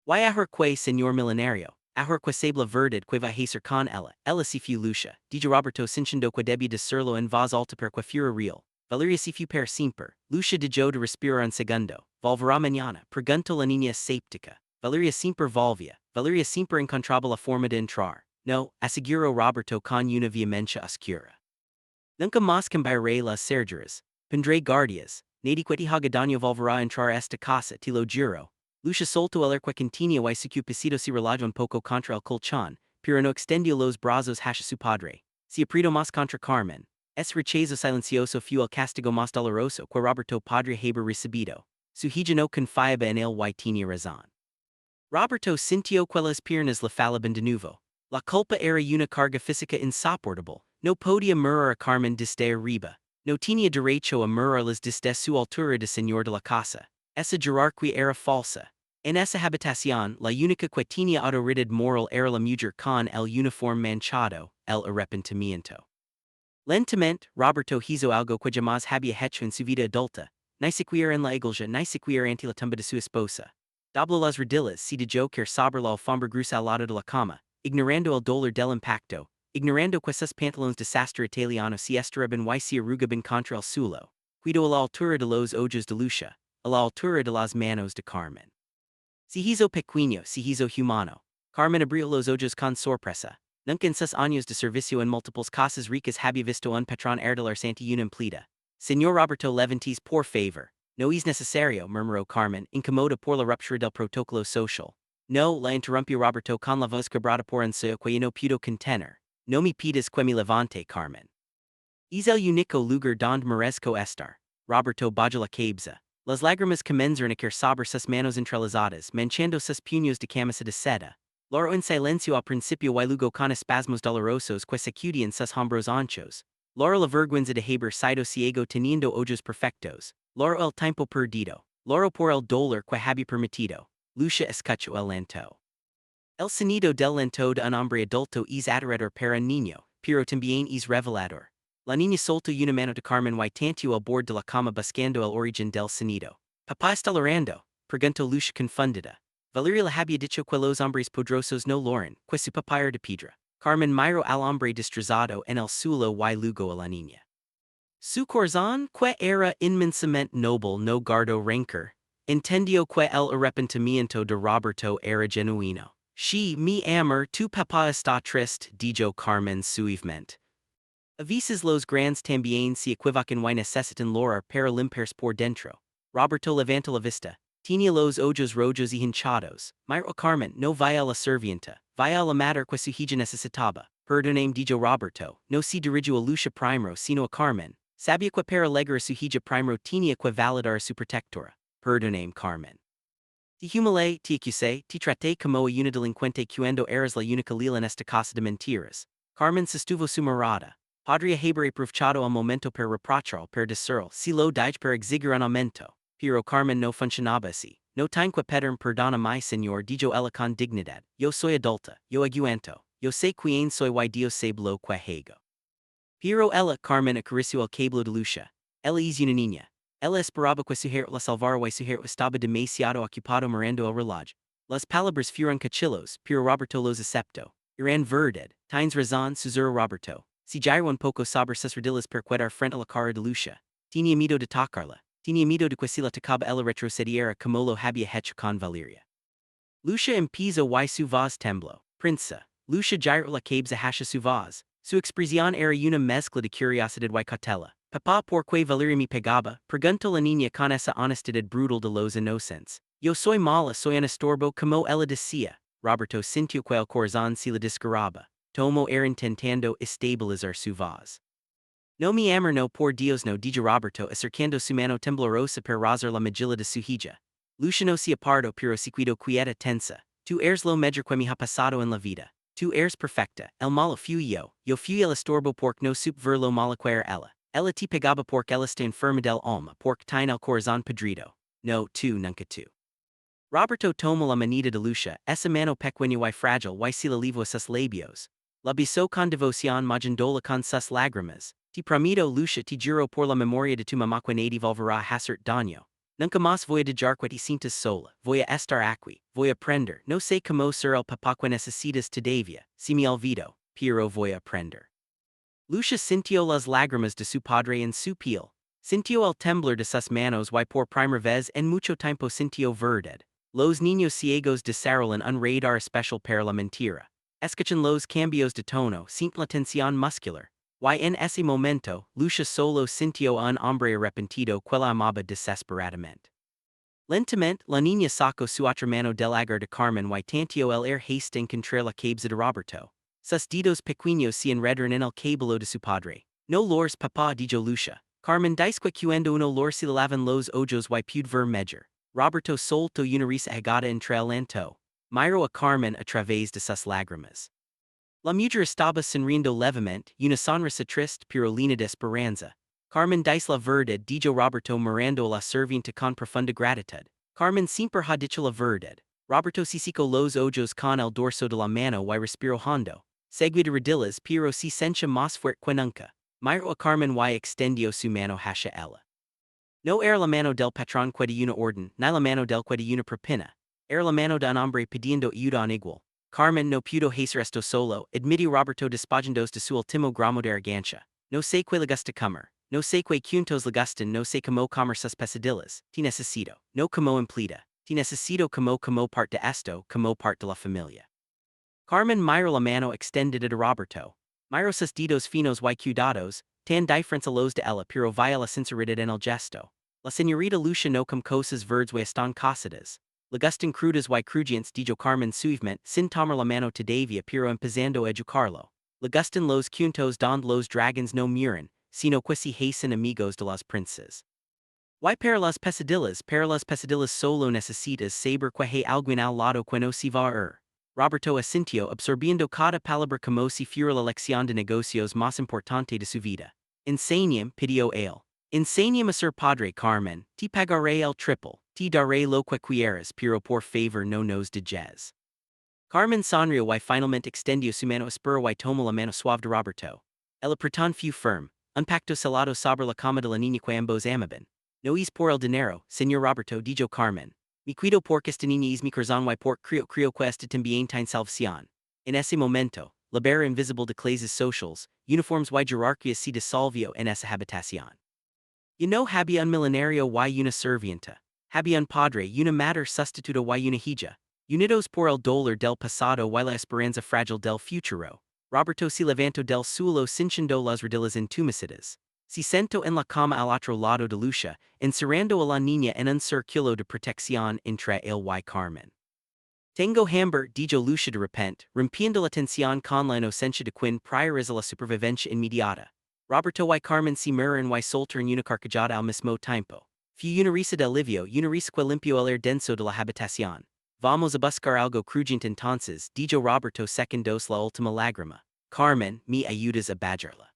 ¿Y ahora que, señor millonario? Ahora que sabe la verdad que va a hacer con ella se fue Lucia, dijo Roberto sintiendo que debía decirlo en voz alta per que fuera real. Valeria se fue per siempre. Lucia dejó de respirar un segundo. Volverá mañana, preguntó la niña escéptica. Valeria siempre volvía. Valeria siempre encontraba la forma de entrar. No, aseguró Roberto con una vehemencia oscura. Nunca más cambiaré las cerraduras. Pondré guardias. Nadie que te haga daño volverá a entrar a esta casa, te lo juro. Lucia soltó el aire que contenía y su cupicito se relajó un poco contra el colchón, pero no extendió los brazos hacia su padre. Se apretó más contra Carmen. Ese rechazo silencioso fue el castigo más doloroso que Roberto podría haber recibido. Su hija no confiaba en él y tenía razón. Roberto sintió que las piernas le fallaban de nuevo. La culpa era una carga física insoportable. No podía mirar a Carmen desde arriba. No tenía derecho a mirarlas desde su altura de señor de la casa. Esa jerarquía era falsa. En esa habitación, la única que tenía autoridad moral era la mujer con el uniforme manchado, el arrepentimiento. Lentamente, Roberto hizo algo que jamás había hecho en su vida adulta. Ni siquiera en la iglesia, ni siquiera ante la tumba de su esposa. Dobló las rodillas, se dejó caer sobre la alfombra gruesa al lado de la cama, ignorando el dolor del impacto, ignorando que sus pantalones de sastre italiano se estiraban y se arrugaban contra el suelo. Cuidó a la altura de los ojos de Lucia, a la altura de las manos de Carmen. Se hizo pequeño, se hizo humano. Carmen abrió los ojos con sorpresa. Nunca en sus años de servicio en múltiples casas ricas había visto un patrón heredalar ante una empleada. Señor Roberto Levantes, por favor. No es necesario, murmuró Carmen, incomoda por la ruptura del protocolo social. No, la interrumpió Roberto con la voz quebrada por un sueño que no pudo contener. No me pidas que me levante, Carmen. Es el único lugar donde merezco estar. Roberto bajó la cabeza. Las lágrimas comenzaron a caer sobre sus manos entrelazadas, manchando sus puños de camisa de seda. Loro en silencio al principio y luego con espasmos dolorosos que sacudían sus hombros anchos. Loro la vergüenza de haber sido ciego teniendo ojos perfectos. Loro el tiempo perdido. Loro por el dolor que había permitido. Lucia escuchó el llanto. El sonido del llanto de un hombre adulto es aterrador para un niño, pero también es revelador. La niña soltó una mano de Carmen y tanteó al borde de la cama buscando el origen del sonido. ¿Papá está llorando? Preguntó Lucia confundida. Valeria le había dicho que los hombres poderosos no lloran, que su papá era de piedra. Carmen miró al hombre destrozado en el suelo y luego a la niña. Su corazón, que era inmensamente noble, no guardó rencor. Intendio que el arrepentimiento de Roberto era genuino. Si mi amor tu papá está triste, dijo Carmen suavemente. A veces los grandes también se equivocan y necesitan llorar para limpiarse por dentro. Roberto levanta la vista. Tenía los ojos rojos y hinchados. Mira Carmen, no vaya a la servienta. Vaya a la madre que su hija necesitaba. Perdoname dijo Roberto. No se dirigió a Lucia primero sino a Carmen. Sabía que para alegrar a su hija primero tenía que validar a su protectora. Perdoname Carmen. Te humilé, te acusé, te traté como a una delincuente cuando eras la única lila en esta casa de mentiras. Carmen sostuvo su mirada. Podría haber aprovechado el momento para reprochar per decirle si lo dije para exigir un aumento. Pero Carmen no funcionaba así. No tengo que pedir perdón a mi señor dijo ella con dignidad. Yo soy adulta, yo aguanto. Yo sé quién soy y Dios sabe lo que hago. Pero ella Carmen acarició el cabello de Lucia. Ella es una niña. Ella esperaba que su hija la salvara y su hija estaba demasiado ocupado mirando el reloj. Las palabras fueron cachillos, pero Roberto los aceptó. Eran verdad, tienes razón, susurró Roberto. Si giró un poco sobre sus rodillas per quedar frente a la cara de Lucia. Tenía miedo de tocarla. Tenía miedo de que si la tocaba ella retrocediera como lo había hecho con Valeria. Lucia empezó y su voz tembló. Prinza. Lucia giró la cabeza hacia su voz. Su expresión era una mezcla de curiosidad y cautela. Papá, ¿por qué Valeria me pegaba? Preguntó la niña con esa honestidad brutal de los inocentes. Yo soy mala, soy un estorbo, como ella decía. Roberto sintió que el corazón se le disparaba. Tomo era intentando estabilizar su voz. No mi amor no por Dios no dijo Roberto acercando su mano temblorosa para rozar la mejilla de su hija. Lucia no se apartó pero se quedó quieta tensa. Tú eres lo mejor que me ha pasado en la vida. Tú eres perfecta. El malo fui yo fui el estorbo porque no supe ver lo mala que era ella. Ella te pegaba porque ella está enferma del alma porque tiene el corazón podrido. No, tú nunca tú. Roberto tomó la manita de Lucia, esa mano pequeña y frágil y se la llevó a sus labios. La besó con devoción moviéndola con sus lágrimas. Te prometo Lucia te juro por la memoria de tu mamá que nadie volverá a hacer daño. Nunca más voy a dejar que te sientas sola, voy a estar aquí, voy a aprender, no sé cómo ser el papá que necesitas todavía, si me olvido, pero voy a aprender. Lucia sintió las lágrimas de su padre en su piel. Sintió el temblor de sus manos y por primera vez en mucho tiempo sintió verdad. Los niños ciegos desarrollan un radar especial para la mentira. Escuchan los cambios de tono, sienten la tensión muscular. Y en ese momento, Lucia solo sintió un hombre arrepentido que la amaba desesperadamente. Lentamente, la niña sacó su otra mano del agar de Carmen y tanteó el air haste encontrar la cabeza de Roberto. Sus dedos pequeños se enredaron en el cabello de su padre. No lors papá dijo Lucia. Carmen dice que cuando uno lor se lavan los ojos y puede ver mejor. Roberto soltó una risa agada entre el lento. Miró a Carmen a través de sus lágrimas. La mujer estaba sonriendo levemente, una sonrisa triste pero llena de esperanza. Carmen dice la verdad dijo Roberto mirando a la sirvienta con profunda gratitud. Carmen siempre ha dicho la verdad. Roberto se secó los ojos con el dorso de la mano y respiró hondo. Seguido rodillas pero se sentía más fuerte que nunca. Miró a Carmen y extendió su mano hacia ella. No era la mano del patrón que de una orden, ni la mano del que de una propina. Era la mano de un hombre pidiendo ayuda en igual. Carmen no pudo hacer esto solo, admitió Roberto despojándose de su último gramo de arrogancia. No sé que le gusta comer. No sé que juntos le gustan, no sé cómo comer sus pesadillas. Te necesito. No como implida. Te necesito como parte de esto, como parte de la familia. Carmen miró la mano extendida de Roberto. Miró sus dedos finos y cuidados, tan diferentes a los de ella pero via la sinceridad en el gesto. La señorita Lucia no com cosas verdes y están casadas. Le gustan crudas y crujientes dijo Carmen suavemente sin tomar la mano todavía pero empezando a educarlo. Le gustan los juntos donde los dragons no mueren, sino que se hacen amigos de los princes. Y para las pesadillas solo necesitas saber que hay alguien al lado que no se va a ir. Roberto asintió absorbiendo cada palabra como si fuera la lección de negocios más importante de su vida. Enséñame, pidió él. Enséñame a ser padre Carmen, te pagaré el triple, te daré lo que quieras pero por favor no nos dejes. Carmen sonrió y finalmente extendió su mano áspera y tomó la mano suave de Roberto. El apretón fue firme, un pacto salado sobre la cama de la niña que ambos amaban. No es por el dinero, señor Roberto dijo Carmen. Me cuido porque esta niña es mi corazón y por creo que esta también tiene salvación. En ese momento, la barrera invisible de clases sociales, uniformes y jerarquías se disolvió en esa habitación. Y no había un millonario y una servienta. había un padre una madre sustituto y una hija. Unidos por el dolor del pasado y la esperanza frágil del futuro. Roberto se levantó del suelo cinchando las rodillas entumecidas. Se sentó en la cama al otro lado de Lucia, encerrando a la niña en un círculo de protección entre él y Carmen. Tengo hambre, dijo Lucia de repente, rompiendo la tensión con la inocencia de quien prioriza la supervivencia inmediata. Roberto y Carmen se miran y soltaron una carcajada al mismo tiempo. Fue una risa de alivio, una risa que limpió el aire denso de la habitación. Vamos a buscar algo crujiente entonces, dijo Roberto secándose la última lágrima. Carmen, me ayudas a bajarla.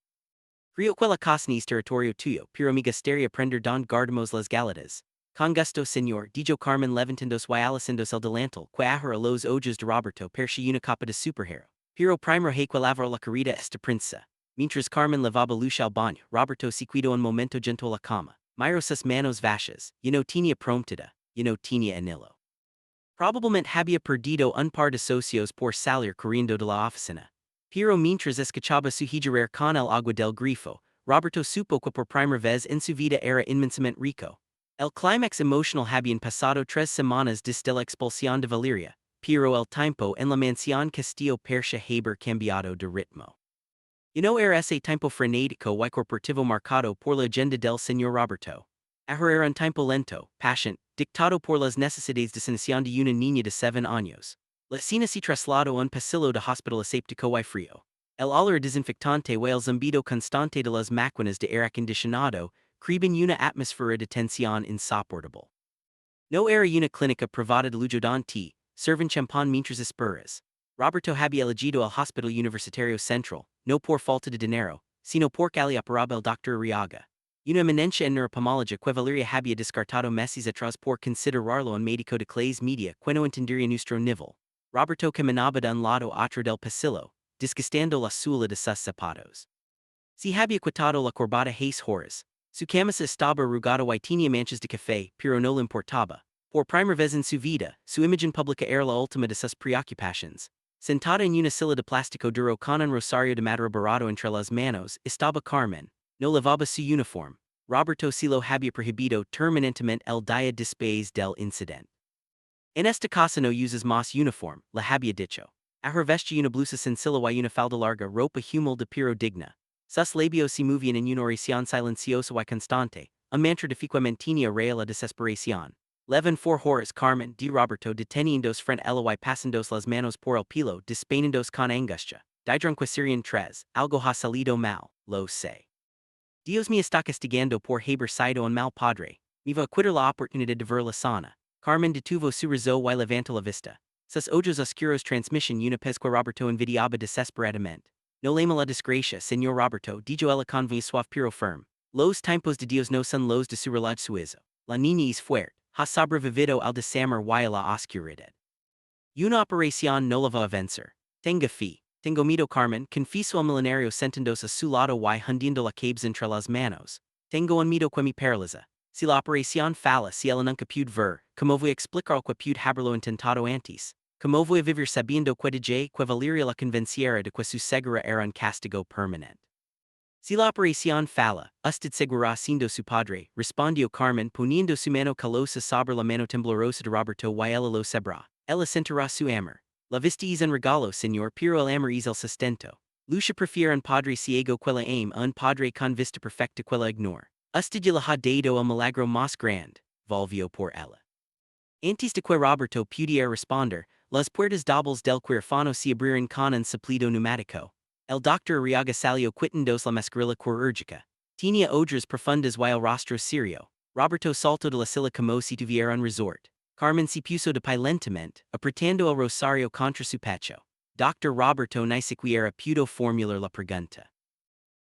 Rio que la casa es territorio tuyo, pero me gustaría aprender don guardamos las galetas. Con gusto señor, dijo Carmen levantándose y alzándose el delantal, que ahora los ojos de Roberto parecía una capa de superhero. Pero primero hay que lavar la carita esta princesa. Mientras Carmen lavaba Lucia al baño, Roberto se cuidó un momento junto a la cama. Miró sus manos vacías, y no tenía promptida, y no tenía anillo. Probablemente había perdido un par de socios por salir corriendo de la oficina. Pero mientras escuchaba su higuera con el agua del grifo, Roberto supo que por primera vez en su vida era inmensamente rico. El clímax emocional habían pasado 3 semanas desde la expulsión de Valeria, pero el tiempo en la mansión Castillo parecía haber cambiado de ritmo. Y no era ese tiempo frenético y corporativo marcado por la agenda del señor Roberto. Ahora era un tiempo lento, paciente, dictado por las necesidades de sanación de una niña de 7 años. La escena se trasladó a un pasillo de hospital aséptico y frío. El olor desinfectante y el zumbido constante de las máquinas de aire acondicionado creaban una atmósfera de tensión insoportable. No era una clínica privada de lujodanti, serven champán mientras esperas. Roberto había elegido el Hospital Universitario Central, no por falta de dinero, sino porque le operaba el Dr. Arriaga. Una eminencia en neuropomología que Valeria había descartado meses atrás por considerarlo un médico de clase media que no entendería nuestro nivel. Roberto caminaba de un lado a otro del pasillo, desgastando la suela de sus zapatos. Se había quitado la corbata 6 horas. Su camisa estaba arrugada y tenía manchas de café, pero no le importaba. Por primera vez en su vida, su imagen pública era la última de sus preocupaciones. Sentada en una silla de plástico duro con un rosario de madera barato entre las manos, estaba Carmen. No lavaba su uniforme. Roberto se lo había prohibido terminantemente el día después del incidente. En esta casa no usas más uniforme, le había dicho. Ahora veste una blusa sencilla y una falda larga, ropa humilde pero digna. Sus labios se movían en una oración silenciosa y constante, un mantra de fe que mantenía real la desesperación. Leven 4 horas Carmen, di Roberto deteniéndose frente a él y pasándose las manos por el pelo, despeinándoose con angustia. Dijeron que serían 3, algo ha salido mal, lo sé. Dios me está castigando por haber sido un mal padre, me va a quitar la oportunidad de ver la sana. Carmen detuvo su riso y levantó la vista. Sus ojos oscuros transmisión una pez que Roberto envidiaba desesperadamente. No lema la desgracia, señor Roberto, dijo ella con voz suave pero firme. Los tiempos de Dios no son los de su reloj suizo. La niña es fuerte, ha sobrevivido al desamor y a la oscuridad. Una operación no la va a vencer. Tenga fe. Tengo miedo Carmen, confieso al millonario sentándose a su lado y hundiendo la cabeza entre las manos. Tengo un miedo que me paraliza. Si la operación falla, si ella nunca puede ver, ¿cómo voy a explicar que pude haberlo intentado antes? ¿Cómo voy a vivir sabiendo que Valeria la convenciera de que su ceguera era un castigo permanente? Si la operación falla, usted seguirá siendo su padre, respondió Carmen poniendo su mano calosa sobre la mano temblorosa de Roberto y ella lo sabrá. Ella sentirá su amor. La vista es un regalo, señor, pero el amor es el sustento. Lucia prefiere un padre ciego que la ama a un padre con vista perfecta que la ignora. Usted ya le ha dado el milagro más grande, volvió por ella. Antes de que Roberto pudiera responder, las puertas dobles del quirófano se abrieron con un soplido neumático. El doctor Arriaga salió quitándose la mascarilla quirúrgica. Tenía ojeras profundas y el rostro serio. Roberto saltó de la silla como si tuviera un resort. Carmen se puso de pie lentamente, apretando el rosario contra su pecho. Dr. Roberto ni siquiera pudo formular la pregunta.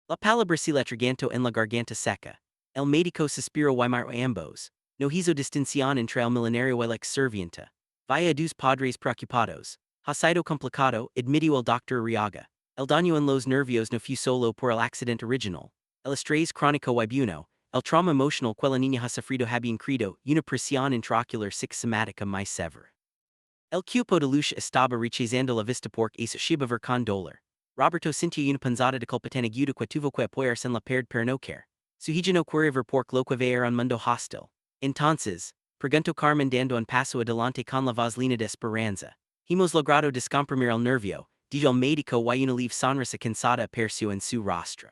La palabra se le atragantó en la garganta seca. El médico suspiró y miró a ambos. No hizo distinción entre el millonario y el ex serviente. Vaya dos padres preocupados. Ha sido complicado, admitió el Dr. Arriaga. El daño en los nervios no fue solo por el accidente original. El estrés crónico y bueno, el trauma emocional que la niña ha sufrido había creado una presión intraocular psicosomática más severa. El cuerpo de Lucia estaba rechazando la vista porque eso iba ver con dolor. Roberto sintió una punzada de culpa tan aguda que tuvo que apoyarse en la pared para no caer. Su hija no quería ver porque lo que veía era un mundo hostil. Entonces, pregunto Carmen dando un paso adelante con la voz línea de esperanza. Hemos logrado descomprimir el nervio, dijo el médico y una leve sonrisa cansada apareció en su rostro.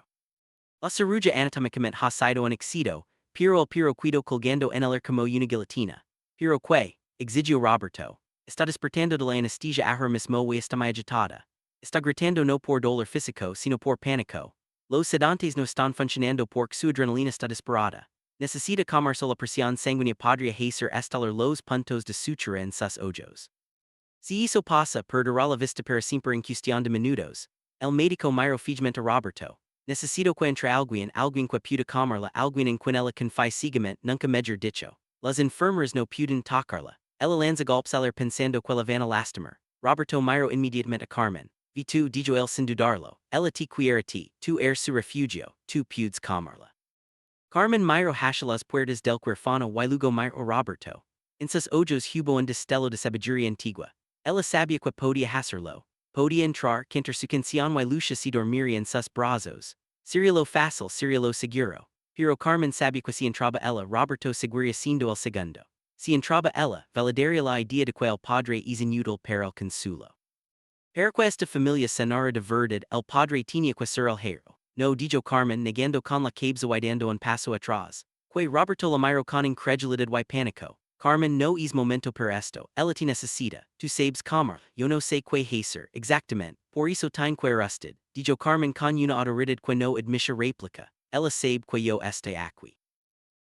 La cirugía anatómicamente ha sido un éxito, pero el pero cuido colgando en el como una guillotina. Pero que, exigió Roberto, está despertando de la anestesia ahora mismo y está muy agitada. Está gritando no por dolor físico sino por pánico. Los sedantes no están funcionando porque su adrenalina está disparada. Necesita calmarse la presión sanguínea podría hacer estalar los puntos de sutura en sus ojos. Si eso pasa, perderá la vista para siempre en cuestión de minutos. El médico miró fijamente a Roberto. Necesito que entre alguien que pueda calmarla, alguien en quien ella confie ciegamente, nunca mejor dicho. Las enfermeras no pueden tocarla. Ella lanza golpes al aire pensando que la van a lastimar. Roberto miró inmediatamente a Carmen. Vi tú, dijo él sin dudarlo. Ella te quiere a ti, tú eres su refugio, tú puedes calmarla. Carmen miró hacia las puertas del huérfano y luego miró a Roberto. En sus ojos hubo un destello de sabiduría antigua. Ella sabía que podía hacerlo. Podía entrar, cantar su canción y lucha si dormiría en sus brazos. Sería lo fácil, sería lo seguro. Pero Carmen sabía que si entraba ella, Roberto seguiría siendo el segundo. Si entraba ella, validaría la idea de que el padre es inútil para el consuelo. Para que esta familia sonara de verdad, el padre tenía que ser el héroe. No, dijo Carmen, negando con la cabeza y dando un paso atrás. Que Roberto la miró con incredulidad y pánico. Carmen, no es momento para esto, ella te necesita, tú sabes calmar, yo no sé qué hacer, exactamente, por eso tengo que arrested, dijo Carmen con una autoridad que no admite réplica, ella sabe que yo estoy aquí.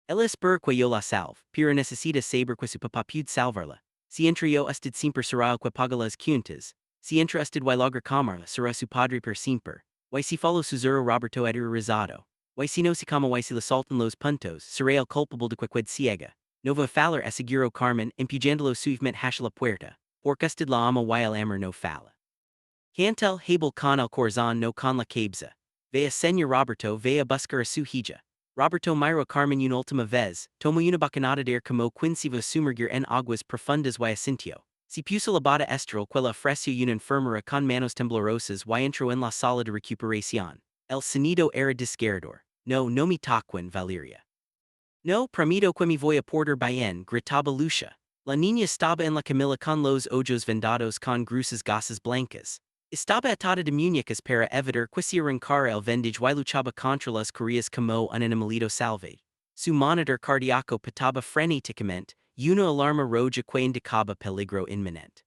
Ella espera que yo la salve, pero necesita saber que su papá puede salvarla. Si entre yo usted siempre será el que paga las cuentas, si entre usted y logra calmarla, será su padre per siempre, y si follow su zero Roberto rizado, y si no se calma y si le saltan los puntos, será el culpable de que ciega. No va a fallar, aseguró Carmen, empujándolo suavemente hacia la puerta, porque usted la ama y el amor no falla. Cantel habel con el corazón no con la cabeza. Vea señor Roberto, vea buscar a su hija. Roberto miró a Carmen una última vez, tomó una bocanada de aire como quien se va a sumergir en aguas profundas y asintió. Se puso la bata estral que le ofreció una enfermera con manos temblorosas y entró en la sala de recuperación. El sonido era desgarrador. No, no me toquen, Valeria. No, prometo que me voy a portar bien, gritaba Lucia. La niña estaba en la camilla con los ojos vendados con gruesas gasas blancas. Estaba atada de muñecas para evitar que se arrancara el vendage y luchaba contra las correas como un animalito salvaje. Su monitor cardíaco pitaba frenéticamente, y una alarma roja que indicaba peligro inminente.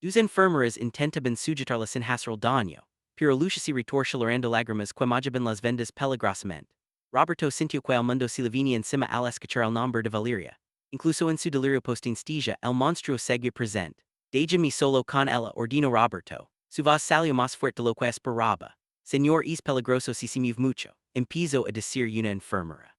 Dos enfermeras intentaban sujetarla sin hacer daño, pero Lucia se retorció llorando lágrimas que mojaban las vendas peligrosamente. Roberto sintió que el mundo se le venía encima al escuchar el nombre de Valeria. Incluso en su delirio post-anestesia, el monstruo seguía presente. Déjame solo con ella, ordenó Roberto. Su voz salió más fuerte de lo que esperaba. Señor, es peligroso si se mueve mucho, empezó a decir una enfermera.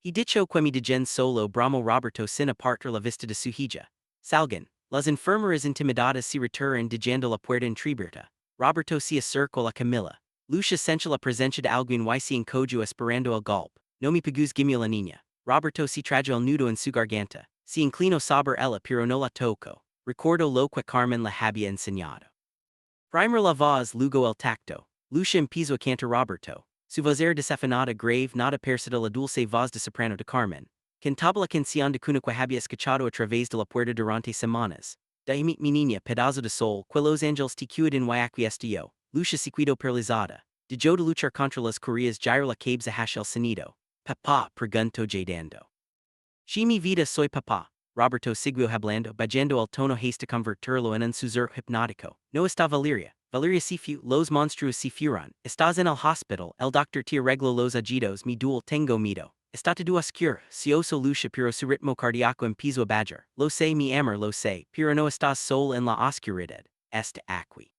He dicho que me dejen solo, bramó Roberto sin apartar la vista de su hija. Salgan. Las enfermeras intimidadas se retiran dejando la puerta entreabierta. Roberto se acercó a la camilla. Lucia sentiu la presencia de alguien y se encogió esperando el golpe. No me pegues, gimió la niña. Roberto se trajo el nudo en su garganta. Se inclinó sobre ella pero no la tocó. Recordó lo que Carmen le había enseñado. Primer la voz, luego el tacto. Lucia empezó a cantar Roberto. Su voz era desafinada, grave, nada parecida a la dulce voz de soprano de Carmen. Cantaba la canción de cuna que había escuchado a través de la puerta durante semanas. Dime, mi niña, pedazo de sol, que los ángeles te cuiden y aquí estoy yo. Lucia se quedó paralizada. Dejó de luchar contra las correas, giró la cabeza hacia el sonido. Papá, preguntó dando. Si mi vida soy papá. Roberto siguió hablando, bajando el tono hasta convertirlo en un susurro hipnótico. No está Valeria. Valeria se fue, los monstruos se fueron. Estás en el hospital, el doctor te arregló los agitos, mi duel tengo miedo. Está todo oscuro, se oso Lucia pero su ritmo cardíaco empezó a bajar. Lo sé, mi amor, lo sé, pero no estás solo en la oscuridad. Está aquí.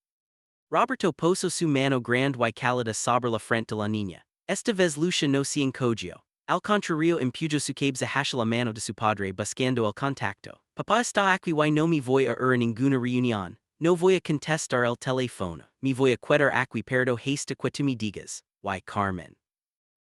Roberto posó su mano grande y cálida sobre la frente de la niña. Esta vez Lucia no se encogió. Al contrario, empujó su cabeza hacia la mano de su padre buscando el contacto. Papá está aquí y no me voy a ir a ninguna reunión. No voy a contestar el teléfono. Me voy a quedar aquí perdo hasta que tú me digas. Y Carmen.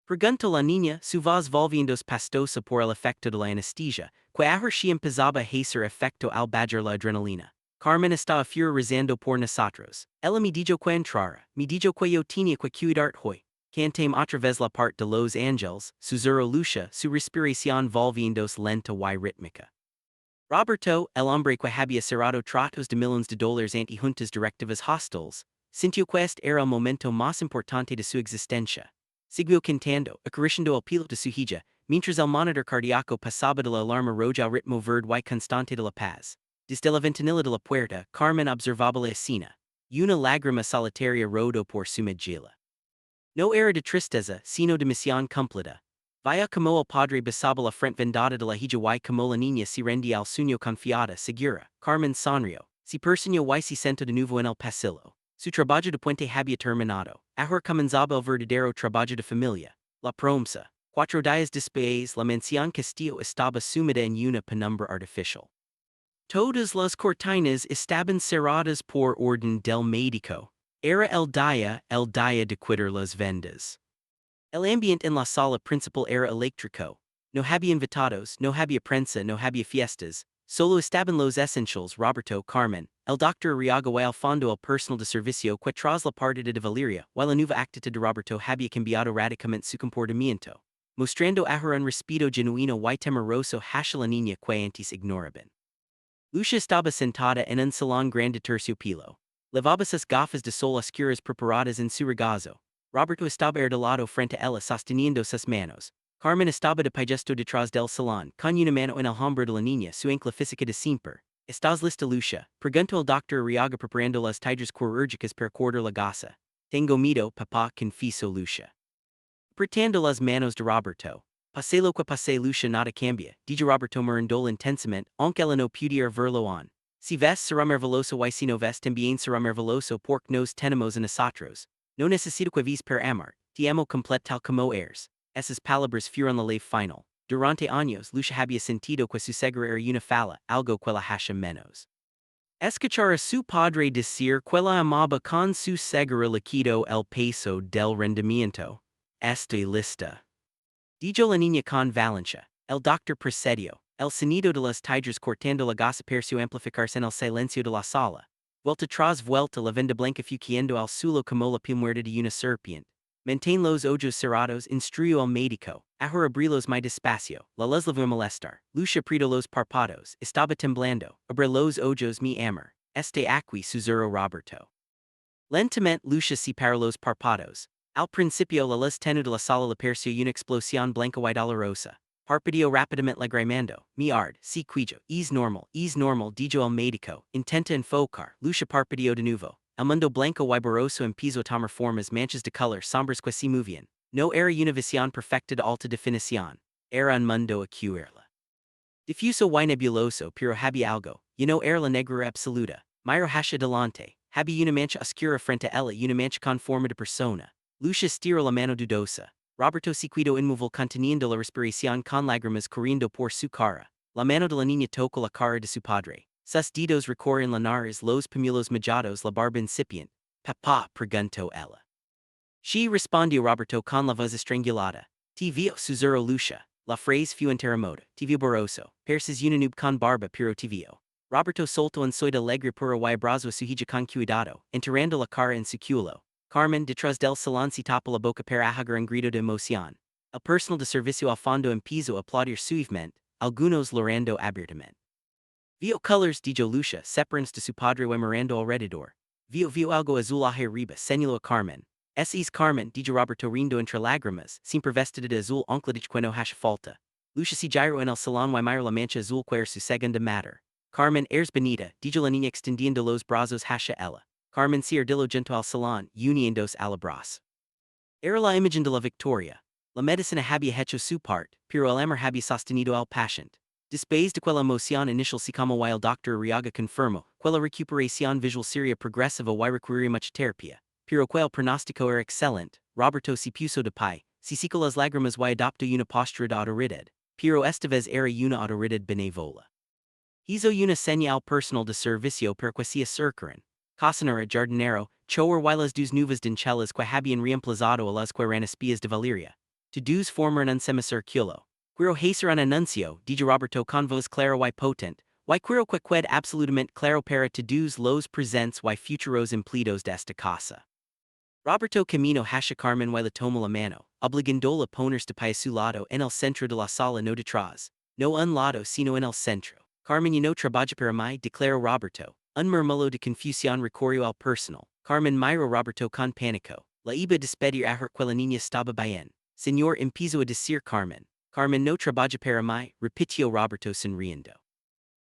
Preguntó la niña, su voz volviéndose pastosa por el efecto de la anestesia, que ahora se empezaba a hacer efecto al bajar la adrenalina. Carmen estaba furiorizando por nosotros. Ella me dijo que entrara, me dijo que yo tenía que cuidar hoy. Cantame otra vez la parte de los ángeles, susurró Lucia, su respiración volviéndose lenta y rítmica. Roberto, el hombre que había cerrado tratos de millones de dólares ante juntas directivas hostiles, sintió que este era el momento más importante de su existencia. Siguió cantando, acariciando el pelo de su hija, mientras el monitor cardíaco pasaba de la alarma roja al ritmo verde y constante de la paz. Desde la ventanilla de la puerta, Carmen observaba la escena. Y una lágrima solitaria rodó por su mejilla. No era de tristeza, sino de misión cumplida. Vaya como el padre besaba la frente vendada de la hija y como la niña se rendía al sueño confiada, segura. Carmen sonrió. Se persignó y se sentó de nuevo en el pasillo. Su trabajo de puente había terminado. Ahora comenzaba el verdadero trabajo de familia. La promesa. 4 días después, la mansión Castillo estaba sumida en una penumbra artificial. Todas las cortinas estaban cerradas por orden del médico. Era el día de quitar las vendas. El ambiente en la sala principal era eléctrico. No había invitados, no había prensa, no había fiestas. Solo estaban los essentials: Roberto, Carmen, el doctor Arriaga y al fondo el personal de servicio que tras la partida de Valeria, while la nueva actitud de Roberto había cambiado radicalmente su comportamiento, mostrando ahora un respeto genuino y temeroso hacia la niña que antes ignoraban. Lucia estaba sentada en un salón grande terciopelo. Levaba sus gafas de sol oscuras preparadas en su regazo. Roberto estaba lado frente a ella sosteniendo sus manos. Carmen estaba de pie justo detrás del salón, con una mano en el hombro de la niña, su ancla física de siempre. ¿Estás lista, Lucia? Preguntó el doctor Arriaga preparando las tijeras quirúrgicas para cortar la gasa. Tengo miedo, papá, confesó Lucia. Apretando las manos de Roberto. Pase lo que pase, Lucia nada cambia, dijo Roberto mirando intensamente, aunque ella no pudiera verlo on. Si ves será merveloso y si no ves también será merveloso porque nos tenemos a nosotros. No necesito que ves per amar, te amo completo tal como eres. Esas palabras fueron la ley final. Durante años, Lucia había sentido que su segura era una fala, algo que la hacía menos. Escuchar a su padre decir que la amaba con su segura le quitó el peso del rendimiento. Estoy lista. Dijo la niña con valencia. El doctor procedió. El sonido de las tijeras cortando la gasa pareció amplificarse en el silencio de la sala. Vuelta tras vuelta la venda blanca fugiendo al suelo como la piel muerta de una serpiente. Mantén los ojos cerrados, instruyó el médico. Ahora abrilos muy despacio. La luz la vio molestar. Lucia apretó los párpados. Estaba temblando. Abre los ojos, mi amor. Este aquí, susurró Roberto. Lentamente Lucia separó los párpados. Al principio la luz tenue de la sala le pareció una explosión blanca y dolorosa. Parpadeó rápidamente lagrimando. Mi ard, si quillo, es normal, dijo el médico. Intenta enfocar. Lucia parpadeó de nuevo. El mundo blanco y borroso empezó a tomar formas manchas de color sombras que se movían. No era una visión perfecta de alta definición. Era un mundo acuerla. Difuso y nebuloso, pero había algo. Y no era la negrura absoluta. Miro hacia delante. Había una mancha oscura frente a ella y una mancha con forma de persona. Lucia estiró la mano dudosa. Roberto se quedó inmóvil conteniendo la respiración con lágrimas corriendo por su cara. La mano de la niña tocó la cara de su padre. Sus dedos recorren la nariz, los pañuelos mojados, la barba incipiente. Papá, preguntó ella. She respondió Roberto con la voz estrangulada. Te vio, susurró Lucia. La frase fue interrompuda. Te vio borroso. Pareces una nube con barba, pero te vio. Roberto soltó un soy de alegre puro y abrazó a su hija con cuidado, enterrando la cara en su culo. Carmen, detrás del salón se tapó la boca para ahogar un grito de emoción. El personal de servicio al fondo empezó a aplaudir suavemente, algunos llorando abiertamente. Vio colors, dijo Lucia, separándose de su padre y mirando alrededor. Vio algo azul arriba, señaló a Carmen. Es Carmen, dijo Roberto rindo entre lágrimas, siempre vestida de azul aunque dicho que no hace falta. Lucia se giró en el salón y miró la mancha azul que era su segunda madre. Carmen, eres bonita, dijo la niña extendiendo los brazos hacia ella. Carmen se ardiló junto al salón, uniéndose al abrazo. Era la imagen de la victoria. La medicina había hecho su parte, pero el amor había sostenido al paciente. Después de aquella emoción inicial se como el doctor Arriaga confirmó, que la recuperación visual sería progresiva y requeriría mucha terapia, pero que el pronóstico era excelente. Roberto se puso de pie, se secó las lágrimas y adoptó una postura de autoridad, pero esta vez era una autoridad benévola. Hizo una señal personal de servicio para que se acercaran. Cocinera, jardinero, chower y las dos nuvas dinchelas que habían reemplazado a las que eran espías de Valeria. Todos forman un semicírculo. Quiero hacer un anuncio, dijo Roberto con voz clara y potente, y quiero que quede absolutamente claro para todos los presentes y futuros empleados de esta casa. Roberto caminó hacia Carmen y le tomó la mano, obligándola a ponerse de pie a su lado en el centro de la sala, no detrás, no un lado sino en el centro. Carmen no trabajo para mí, declaró Roberto. Un murmullo de confusión recorrió al personal. Carmen miró Roberto con pánico. La iba a despedir a que la niña estaba bien. Señor, empezó a decir Carmen. Carmen no trabaja para mí, repitió Roberto sonriendo.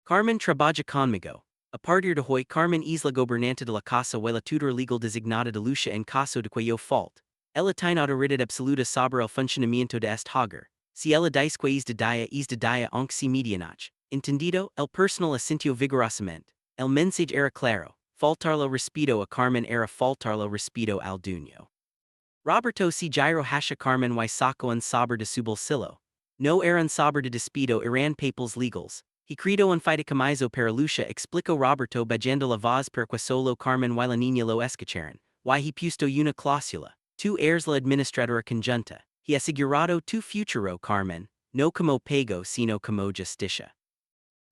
Carmen trabaja conmigo. A partir de hoy Carmen es la gobernante de la casa y la tutora legal designada de lucha en caso de que yo falte. Ella tiene autoridad absoluta sobre el funcionamiento de este hogar. Si ella dice que es de dia aunque si medianoche. Entendido, el personal asintió vigorosamente. El mensaje era claro. Faltarlo respeto a Carmen era faltarlo respeto al dueño. Roberto si giro hasha Carmen y saco un saber de su bolsillo. No era un saber de despido eran papels legals. He credo un fideicomiso para lucha explicó Roberto bajando la voz per que solo Carmen y la niña lo escucharon. Y he puesto una cláusula. Tu eres la administradora conjunta. He asegurado tu futuro Carmen, no como pago sino como justicia.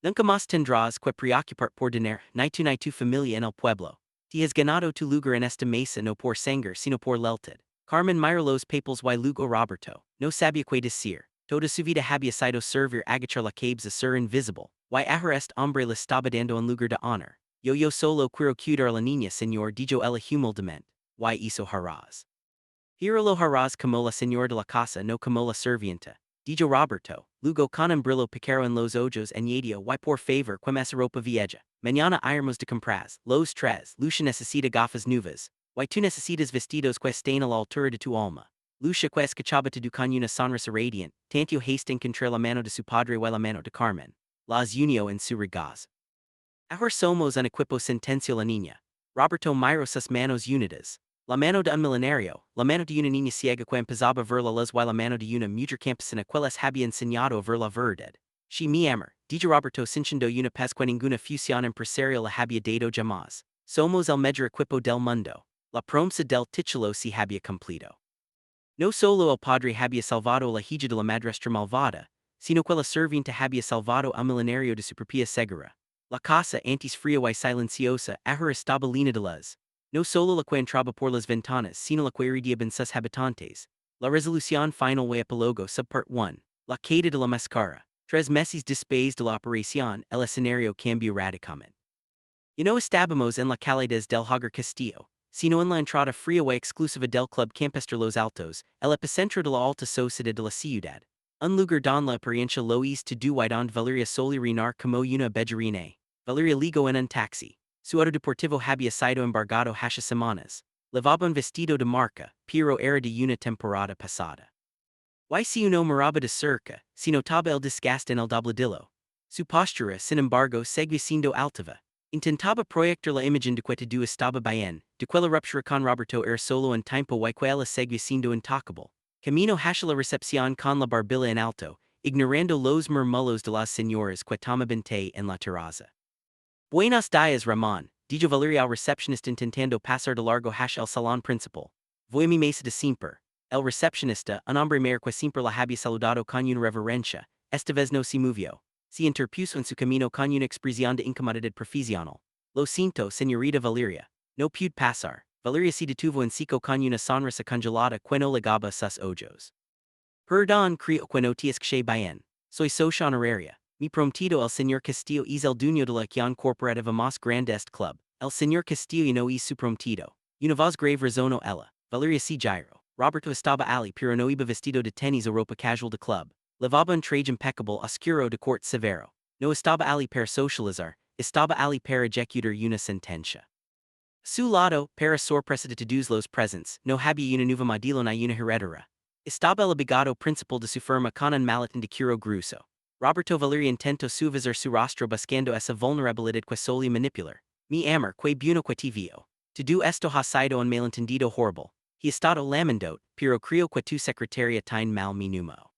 Nunca más tendrás que preocupar por dinero, ni tu familia en el pueblo. Te has ganado tu lugar en esta mesa no por sangre sino por lealtad. Carmen miró los papels y luego Roberto, no sabía qué decir. Toda su vida había sido servir agachar la cabeza a ser invisible. Y ahora este hombre le estaba dando un lugar de honor. Yo solo quiero cuidar a la niña señor dijo ella humildemente. Y hizo harás. Lo harás como la señora de la casa no como la servienta. Dijo Roberto, luego con un brillo picaro en los ojos añadió y por favor esa ropa vieja. Mañana iremos de compras, los tres, Lucia necesita gafas nuevas. Y tú necesitas vestidos que estén a la altura de tu alma. Lucia que escuchaba tu con una sonrisa radiante, tanto haste encontrar la mano de su padre y la mano de Carmen. Las unió en su regazo. Ahora somos un equipo sentenció la niña. Roberto miró sus manos unidas. La mano de un millonario, la mano de una niña ciega que empezaba a ver la luz y la mano de una mujer campesina que les había enseñado a ver la verdad. She mi amor, dijo Roberto sintiendo una paz que ninguna fusión empresarial le había dado jamás. Somos el mejor equipo del mundo. La promesa del título se había cumplido. No solo el padre había salvado la hija de la madrastra malvada, sino que la servinte había salvado al millonario de su propia segura. La casa antes fría y silenciosa ahora estaba llena de luz. No solo la que entraba por las ventanas sino la que irradiaba en sus habitantes. La resolución final y epilogo subpart 1. La caída de la máscara. 3 meses después de la operación, el escenario cambió radicalmente. Y no estábamos en la calidez del hogar Castillo, sino en la entrada fría y exclusiva del Club Campestre Los Altos, el epicentro de la alta sociedad de la ciudad. Un lugar don la apariencia lo es to do y donde Valeria solía reinar como una bellarina. Valeria ligó en un taxi. Su auto deportivo había sido embargado hace semanas. Levaba un vestido de marca, pero era de una temporada pasada. Y si uno miraba de cerca, se notaba el desgaste en el dobladillo. Su postura, sin embargo, seguía siendo altiva. Intentaba proyectar la imagen de que todo estaba bien, de que la ruptura con Roberto era solo un tiempo y que ella seguía siendo intocable. Camino hacia la recepción con la barbilla en alto, ignorando los murmullos de las señoras que tomaban té en la terraza. Buenos días Ramón, dijo Valeria al recepcionista intentando pasar de largo hacia el salón principal. Voy a mi mesa de siempre. El recepcionista, un hombre mayor que siempre la había saludado con una reverencia, esta vez no se movió. Se interpuso en su camino con una expresión de incomodidad profesional. Lo siento, señorita Valeria. No pude pasar. Valeria se detuvo en seco con una sonrisa congelada que no legaba sus ojos. Perdón, creo que no te escuché bien. Soy socia honoraria. Mi prometido el señor Castillo es el dueño de la acción corporativa más grande este club. El señor Castillo no es su prometido. Una voz grave resonó ella. Valeria se giró. Roberto estaba allí pero no iba vestido de tenis o ropa casual de club. Levaba un traje impecable oscuro de corte severo. No estaba allí para socializar, estaba allí para ejecutar una sentencia. Su lado, para sorpresa de todos los presentes, no había una nueva modelo ni una heredera. Estaba el abogado principal de su firma con un maletín de cuero grueso. Roberto Valeria intentó suavizar su rostro buscando esa vulnerabilidad que solía manipular. Mi amor, que bueno que te vio. Todo esto ha sido un malentendido horrible. He estado lamendote, pero creo que tu secretaria tiene mal mi número.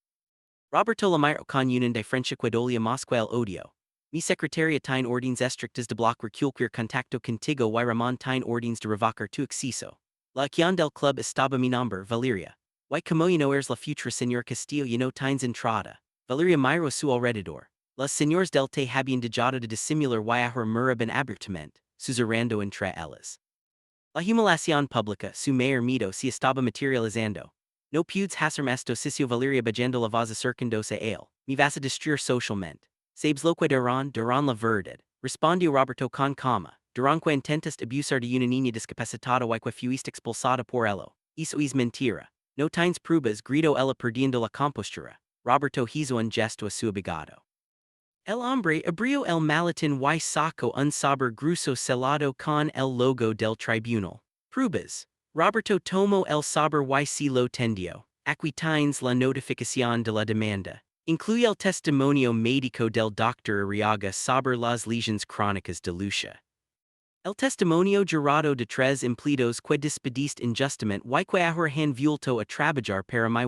Roberto la miró con una indiferencia que dolía más que el odio. Mi secretaria tiene órdenes estrictas de bloquear cualquier contacto contigo y Ramón tiene órdenes de revocar tu acceso. La acción del club estaba mi nombre, Valeria. Y como ya no eres la futura señor Castillo ya no tienes entrada. Valeria miró su alrededor. Los señores del té habían dejado de disimular y ahora miraban abiertamente, susurrando entre ellas. La humiliación pública, su mayor miedo se estaba materializando. No pudes hacerme esto sitio Valeria bajando la voz acercándose a él. Me vas a destruir socialmente. Sabes loque duran la verdad, respondió Roberto con calma, duranque intentest abusar de una niña discapacitada que fuiste expulsada por ello, eso es mentira. No tines pruebas grito ella perdiendo la compostura. Roberto hizo un gesto a su abogado. El hombre abrió el maletín y sacó un sobre grueso sellado con el logo del tribunal. Pruebas. Roberto tomó el sobre y se lo tendió. Aquí tienes la notificación de la demanda. Incluye el testimonio médico del Dr. Arriaga sobre las lesiones crónicas de Lucia. El testimonio jurado de tres empleados que despediste injustamente y que ahora han vuelto a trabajar para mí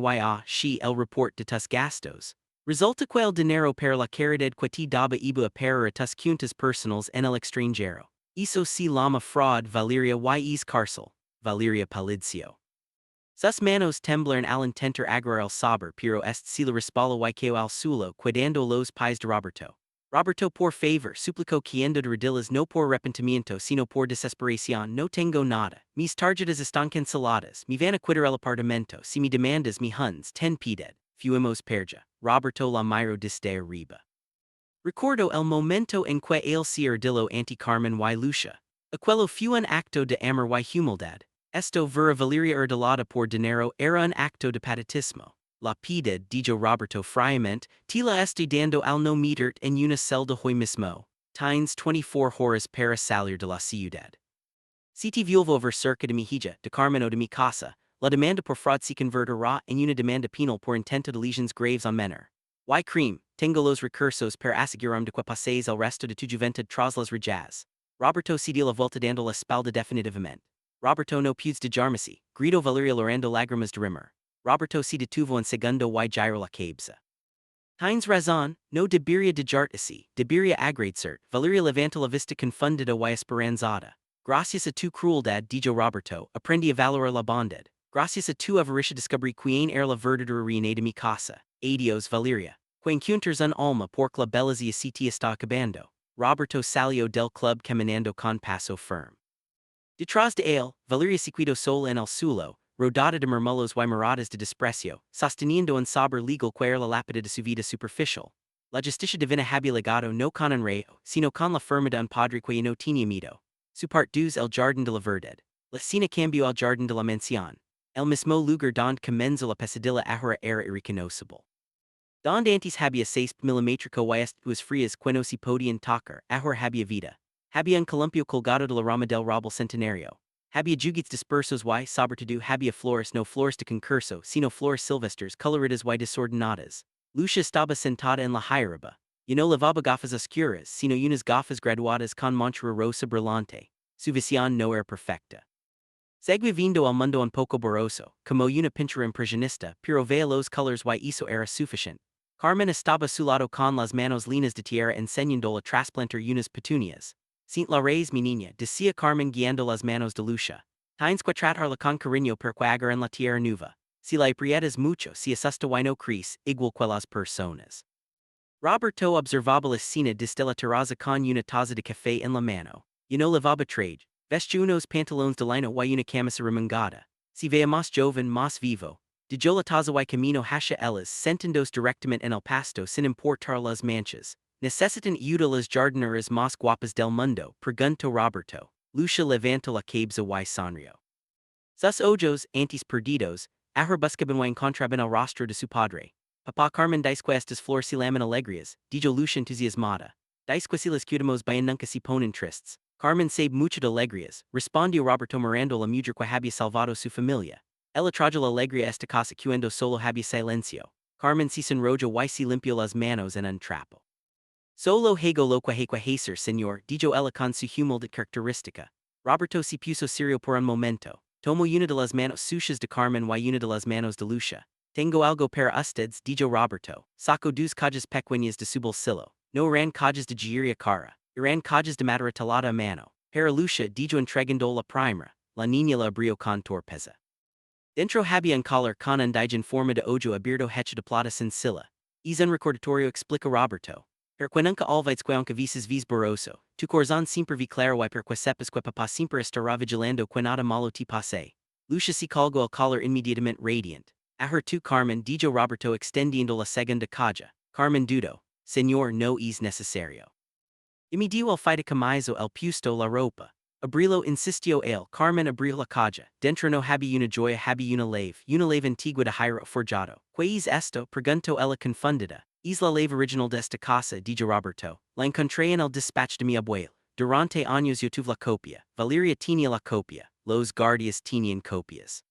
y el report de tus gastos. Resulta que el dinero para la caridad que te daba iba a parar a tus cuentas personales en el extranjero. Eso se llama fraud. Valeria y es cárcel. Valeria Palidio. Sus manos temblaron al intentar agarrar el sobre, pero este se le respaló y quedó al suelo cuidando los pies de Roberto. Roberto, por favor, suplicó quien de rodillas, no por arrepentimiento sino por desesperación. No tengo nada. Mis tarjetas están canceladas. Me van a quitar el apartamento. Si me demandas mi huns, ten piedad. Fuimos perja. Roberto la miró desde arriba. Recuerdo el momento en que él se ardillo ante Carmen y Lucia. Aquello fue un acto de amor y humildad. Esto ver Valeria ardilada por dinero era un acto de patetismo. La piedad, dijo Roberto friamente, te la estoy dando al no meterte en una celda hoy mismo. Tienes 24 horas para salir de la ciudad. Si te vuelvo a ver cerca de mi hija, de Carmen o de mi casa, la demanda por fraud se convertirá en una demanda penal por intento de lesiones graves a menor. Y cream, tengo los recursos para asegurarme de que pases el resto de tu juventud tras las rayas. Roberto se dio la vuelta dando la espalda definitivamente. Roberto no puedes dejarme, gritó Valeria lorando lágrimas de rimmer. Roberto se detuvo en segundo y giró la cabeza. Tienes razón, no debería dejarse, debería agradecer. Valeria levantó la vista confundida y esperanzada. Gracias a tu crueldad, dijo Roberto, aprendí a valorar la bondad. Gracias a tu avaricia descubrí quién era la verdadera reina de mi casa. Adiós, Valeria. Que encuentres un alma porque la belleza se te está acabando. Roberto salió del club caminando con paso firme. Detrás de él, Valeria se quedó sola en el suelo, rodada de murmullos y miradas de desprecio, sosteniendo un saber legal que era la lápida de su vida superficial. La justicia divina había legado no con un rayo, sino con la firma de un padre que no tenía miedo. Su part 2 el jardín de la verdad. La escena cambió al jardín de la mansión. El mismo lugar donde comenzó la pesadilla ahora era irreconocible. Donde antes había 6 milimétrico y estuas frías que no se podían tocar, ahora había vida. Había un columpio colgado de la rama del roble centenario. Había juguetes dispersos y, sobre todo, había flores no flores de concurso, sino flores silvestres coloridas y desordenadas. Lucia estaba sentada en la hierba. Y no llevaba gafas oscuras, sino unas gafas graduadas con montura rosa brillante. Su visión no era perfecta. Seguía viendo al mundo un poco borroso, como una pintura impresionista, pero veía los colores y eso era suficiente. Carmen estaba a su lado con las manos llenas de tierra enseñando a trasplantar unas petunias. Saint la raíz mi niña, decía Carmen guiando las manos de Lucia. Tienes que tratarla con cariño per que en la tierra nueva. Si la aprietas mucho, si asusta y no crece, igual que las personas. Roberto observaba la escena desde la terraza con una taza de café en la mano. Y no llevaba traje, vestía unos pantalones de lino y una camisa remangada. Si veía más joven, más vivo. Dejó la taza y camino hacia ellas, sentándose directamente en el pasto sin importar las manchas. Necesitan ayuda las jardineras más guapas del mundo, preguntó Roberto. Lucia levantó la cabeza y sonrió. Sus ojos, antes perdidos, ahora buscaban y encontraban el rostro de su padre. Papá Carmen dice que estas flores se llaman alegrías, dijo Lucia entusiasmada. Dice que si las cuidamos bien nunca se ponen tristes. Carmen sabe mucho de alegrías, respondió Roberto mirando la mujer que había salvado su familia. Ella trajo la alegría a esta casa cuando solo había silencio. Carmen se sonrojó y se limpió las manos en un trapo. Solo hago lo que hacer, señor, dijo ella con su humildad característica. Roberto se puso serio por un momento. Tomó una de las manos sucias de Carmen y una de las manos de Lucia. Tengo algo para ustedes, dijo Roberto. Sacó dos cajas pequeñas de su bolsillo. No eran cajas de joyería cara. Eran cajas de madera talada a mano. Para Lucia, dijo entregando la primera. La niña la abrió con torpeza. Dentro había un collar con un digen forma de ojo abierto hecho de plata sencilla. Es un recordatorio, explica Roberto. Per que nunca olvides que aunque vices vis borroso, tu corazón siempre vi claro y per que sepas que papá siempre estará vigilando que nada malo te pase. Lucia se colgó el collar inmediatamente radiant. A her tu Carmen, dijo Roberto extendiendo la segunda caja. Carmen dudó. Señor no es necesario. Imidio el fide camiso el puesto la ropa. Abrilo insistió el Carmen abrió la caja, dentro no había una joya había una lave antigua de hierro forjado. Que es esto? Preguntó ella confundida. Es la lave original de esta casa, dijo Roberto. La encontré en el despach de mi abuelo. Durante años yo tuve la copia. Valeria tenía la copia. Los guardias tenían copias.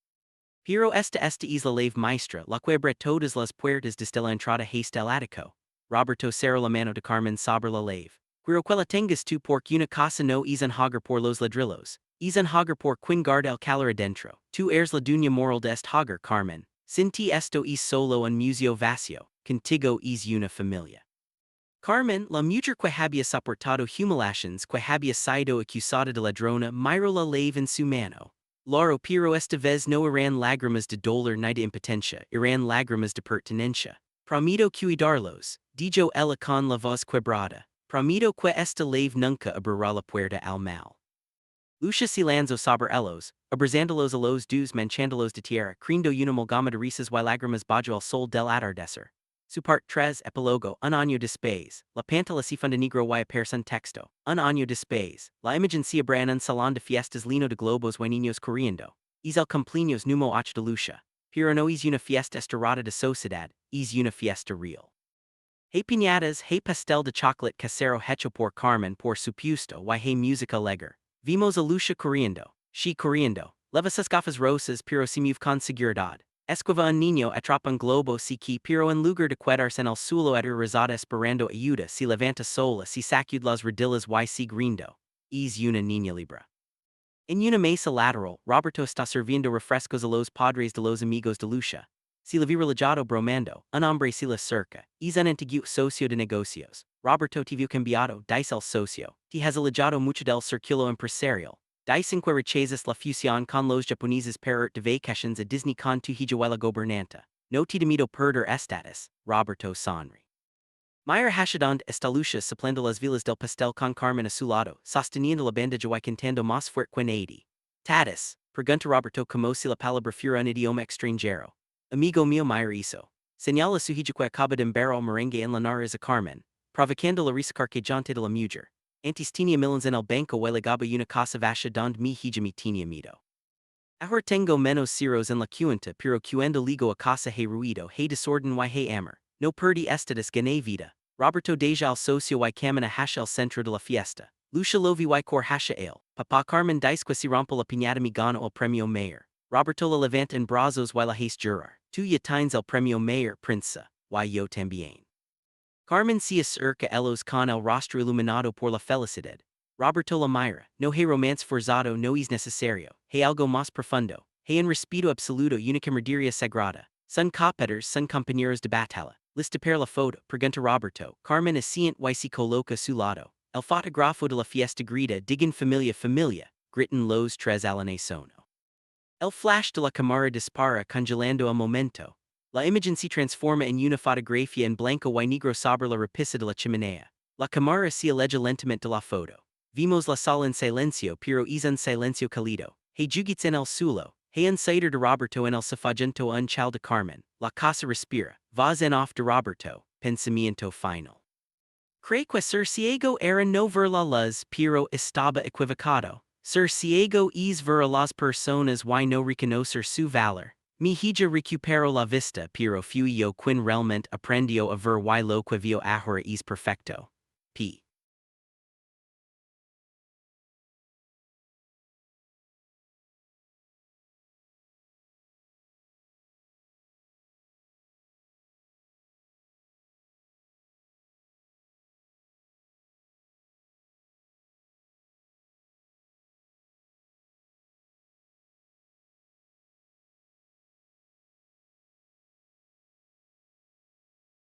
Pero esta es la lave maestra, la que abre todas las puertas desde la entrada hasta el ático. Roberto cerró la mano de Carmen sobre la lave. Pero que tengas tú porque una casa no es un hogar por los ladrillos, es un hogar por quien guarda el calor adentro. Tú eres la dueña moral de este hogar, Carmen. Sin ti esto es solo un museo vacío, contigo es una familia. Carmen, la mujer que había soportado humiliaciones que había sido acusada de ladrona, miró la lave en su mano. Loro pero esta vez no eran lágrimas de dolor ni de impotencia, eran lágrimas de pertenencia. Prometo cuidarlos, dijo ella con la voz quebrada. Prometo que esta lave nunca abrirá la puerta al mal. Lucia silanzo sobre ellos, abrazándolos a los dos manchándolos de tierra, creyendo una amalgama de risas y lágrimas bajo el sol del atardecer. Su part 3 Epilogo, un año después, la pantalla se funda negro y aparece un texto. Un año después, la imagen se abra en un salón de fiestas lleno de globos y niños corriendo. Es el cumpleaños número 8 de Lucia. Pero no es una fiesta estirada de sociedad, es una fiesta real. Hey piñatas, hey pastel de chocolate casero hecho por Carmen por supuesto y hey música alegre. Vimos a Lucia corriendo, she corriendo. Leva sus gafas rosas pero sin con seguridad. Esquiva un niño atrapa un globo si que pero en lugar de quedarse en el suelo aterrorizada esperando ayuda se levanta sola si sacude las rodillas y sigue riendo. Es una niña libre. En una mesa lateral, Roberto está sirviendo refrescos a los padres de los amigos de Lucia. Si la vi relajado bromando, un hombre se le acerca, es un antiguo socio de negocios. Roberto te vio cambiado, dice el socio, te has alejado mucho del círculo empresarial. Dicen que rechazas la fusión con los japoneses para de vacations a Disney con tu hija la gobernanta. No te temido perder estatus, Roberto sonri. Meyer hashadond esta Lucia suplendo las vilas del pastel con Carmen a su lado, sosteniendo la bandeja y cantando más fuerte que nadie. Tatis, pregunta Roberto como si la palabra fuera un idioma extranjero. Amigo mío Meyer hizo. Señala su hija que acaba de embarrar el merengue en la nariz a Carmen, provocando la risa carcajante de la mujer. Antes tenía millones en el banco y legaba una casa vacía donde mi hija me tenía miedo. Ahora tengo menos ceros en la cuenta pero cuando ligo a casa hay ruido, hay desorden y hay amor. No perdí estatus gané vida. Roberto deja al socio y camina hacia el centro de la fiesta. Lucia lo vi y cor hacia él. Papá Carmen dice que si rompo la piñata me gano el premio mayor. Roberto la levanta en brazos y la hace jurar. Tú ya tienes el premio mayor, princesa, y yo también. Carmen se acerca a ellos con el rostro iluminado por la felicidad. Roberto la mira, no hay romance forzado, no es necesario, hay algo más profundo, hay un respeto absoluto y una camaradería sagrada. Son competidores, son compañeros de batalla. Lista para la foto, pregunta Roberto. Carmen asiente y se coloca a su lado. El fotógrafo de la fiesta grita, digan familia, familia, gritan los tres al unísono. El flash de la cámara dispara congelando el momento. La imagen se transforma en una fotografía en blanco y negro sobre la repisa de la chimenea. La cámara se aleja lentamente de la foto. Vimos la sala en silencio pero es un silencio cálido. Hey jugits en el suelo. Hey un cider de Roberto en el sofagento un chal de Carmen. La casa respira. Voz en off de Roberto. Pensamiento final. Cree que Sir Ciego era no ver la luz pero estaba equivocado. Sir Ciego es ver a las personas y no reconocer su valor. Mi hija recuperó la vista pero fui yo quien realmente aprendió a ver y lo que vio ahora es perfecto. P.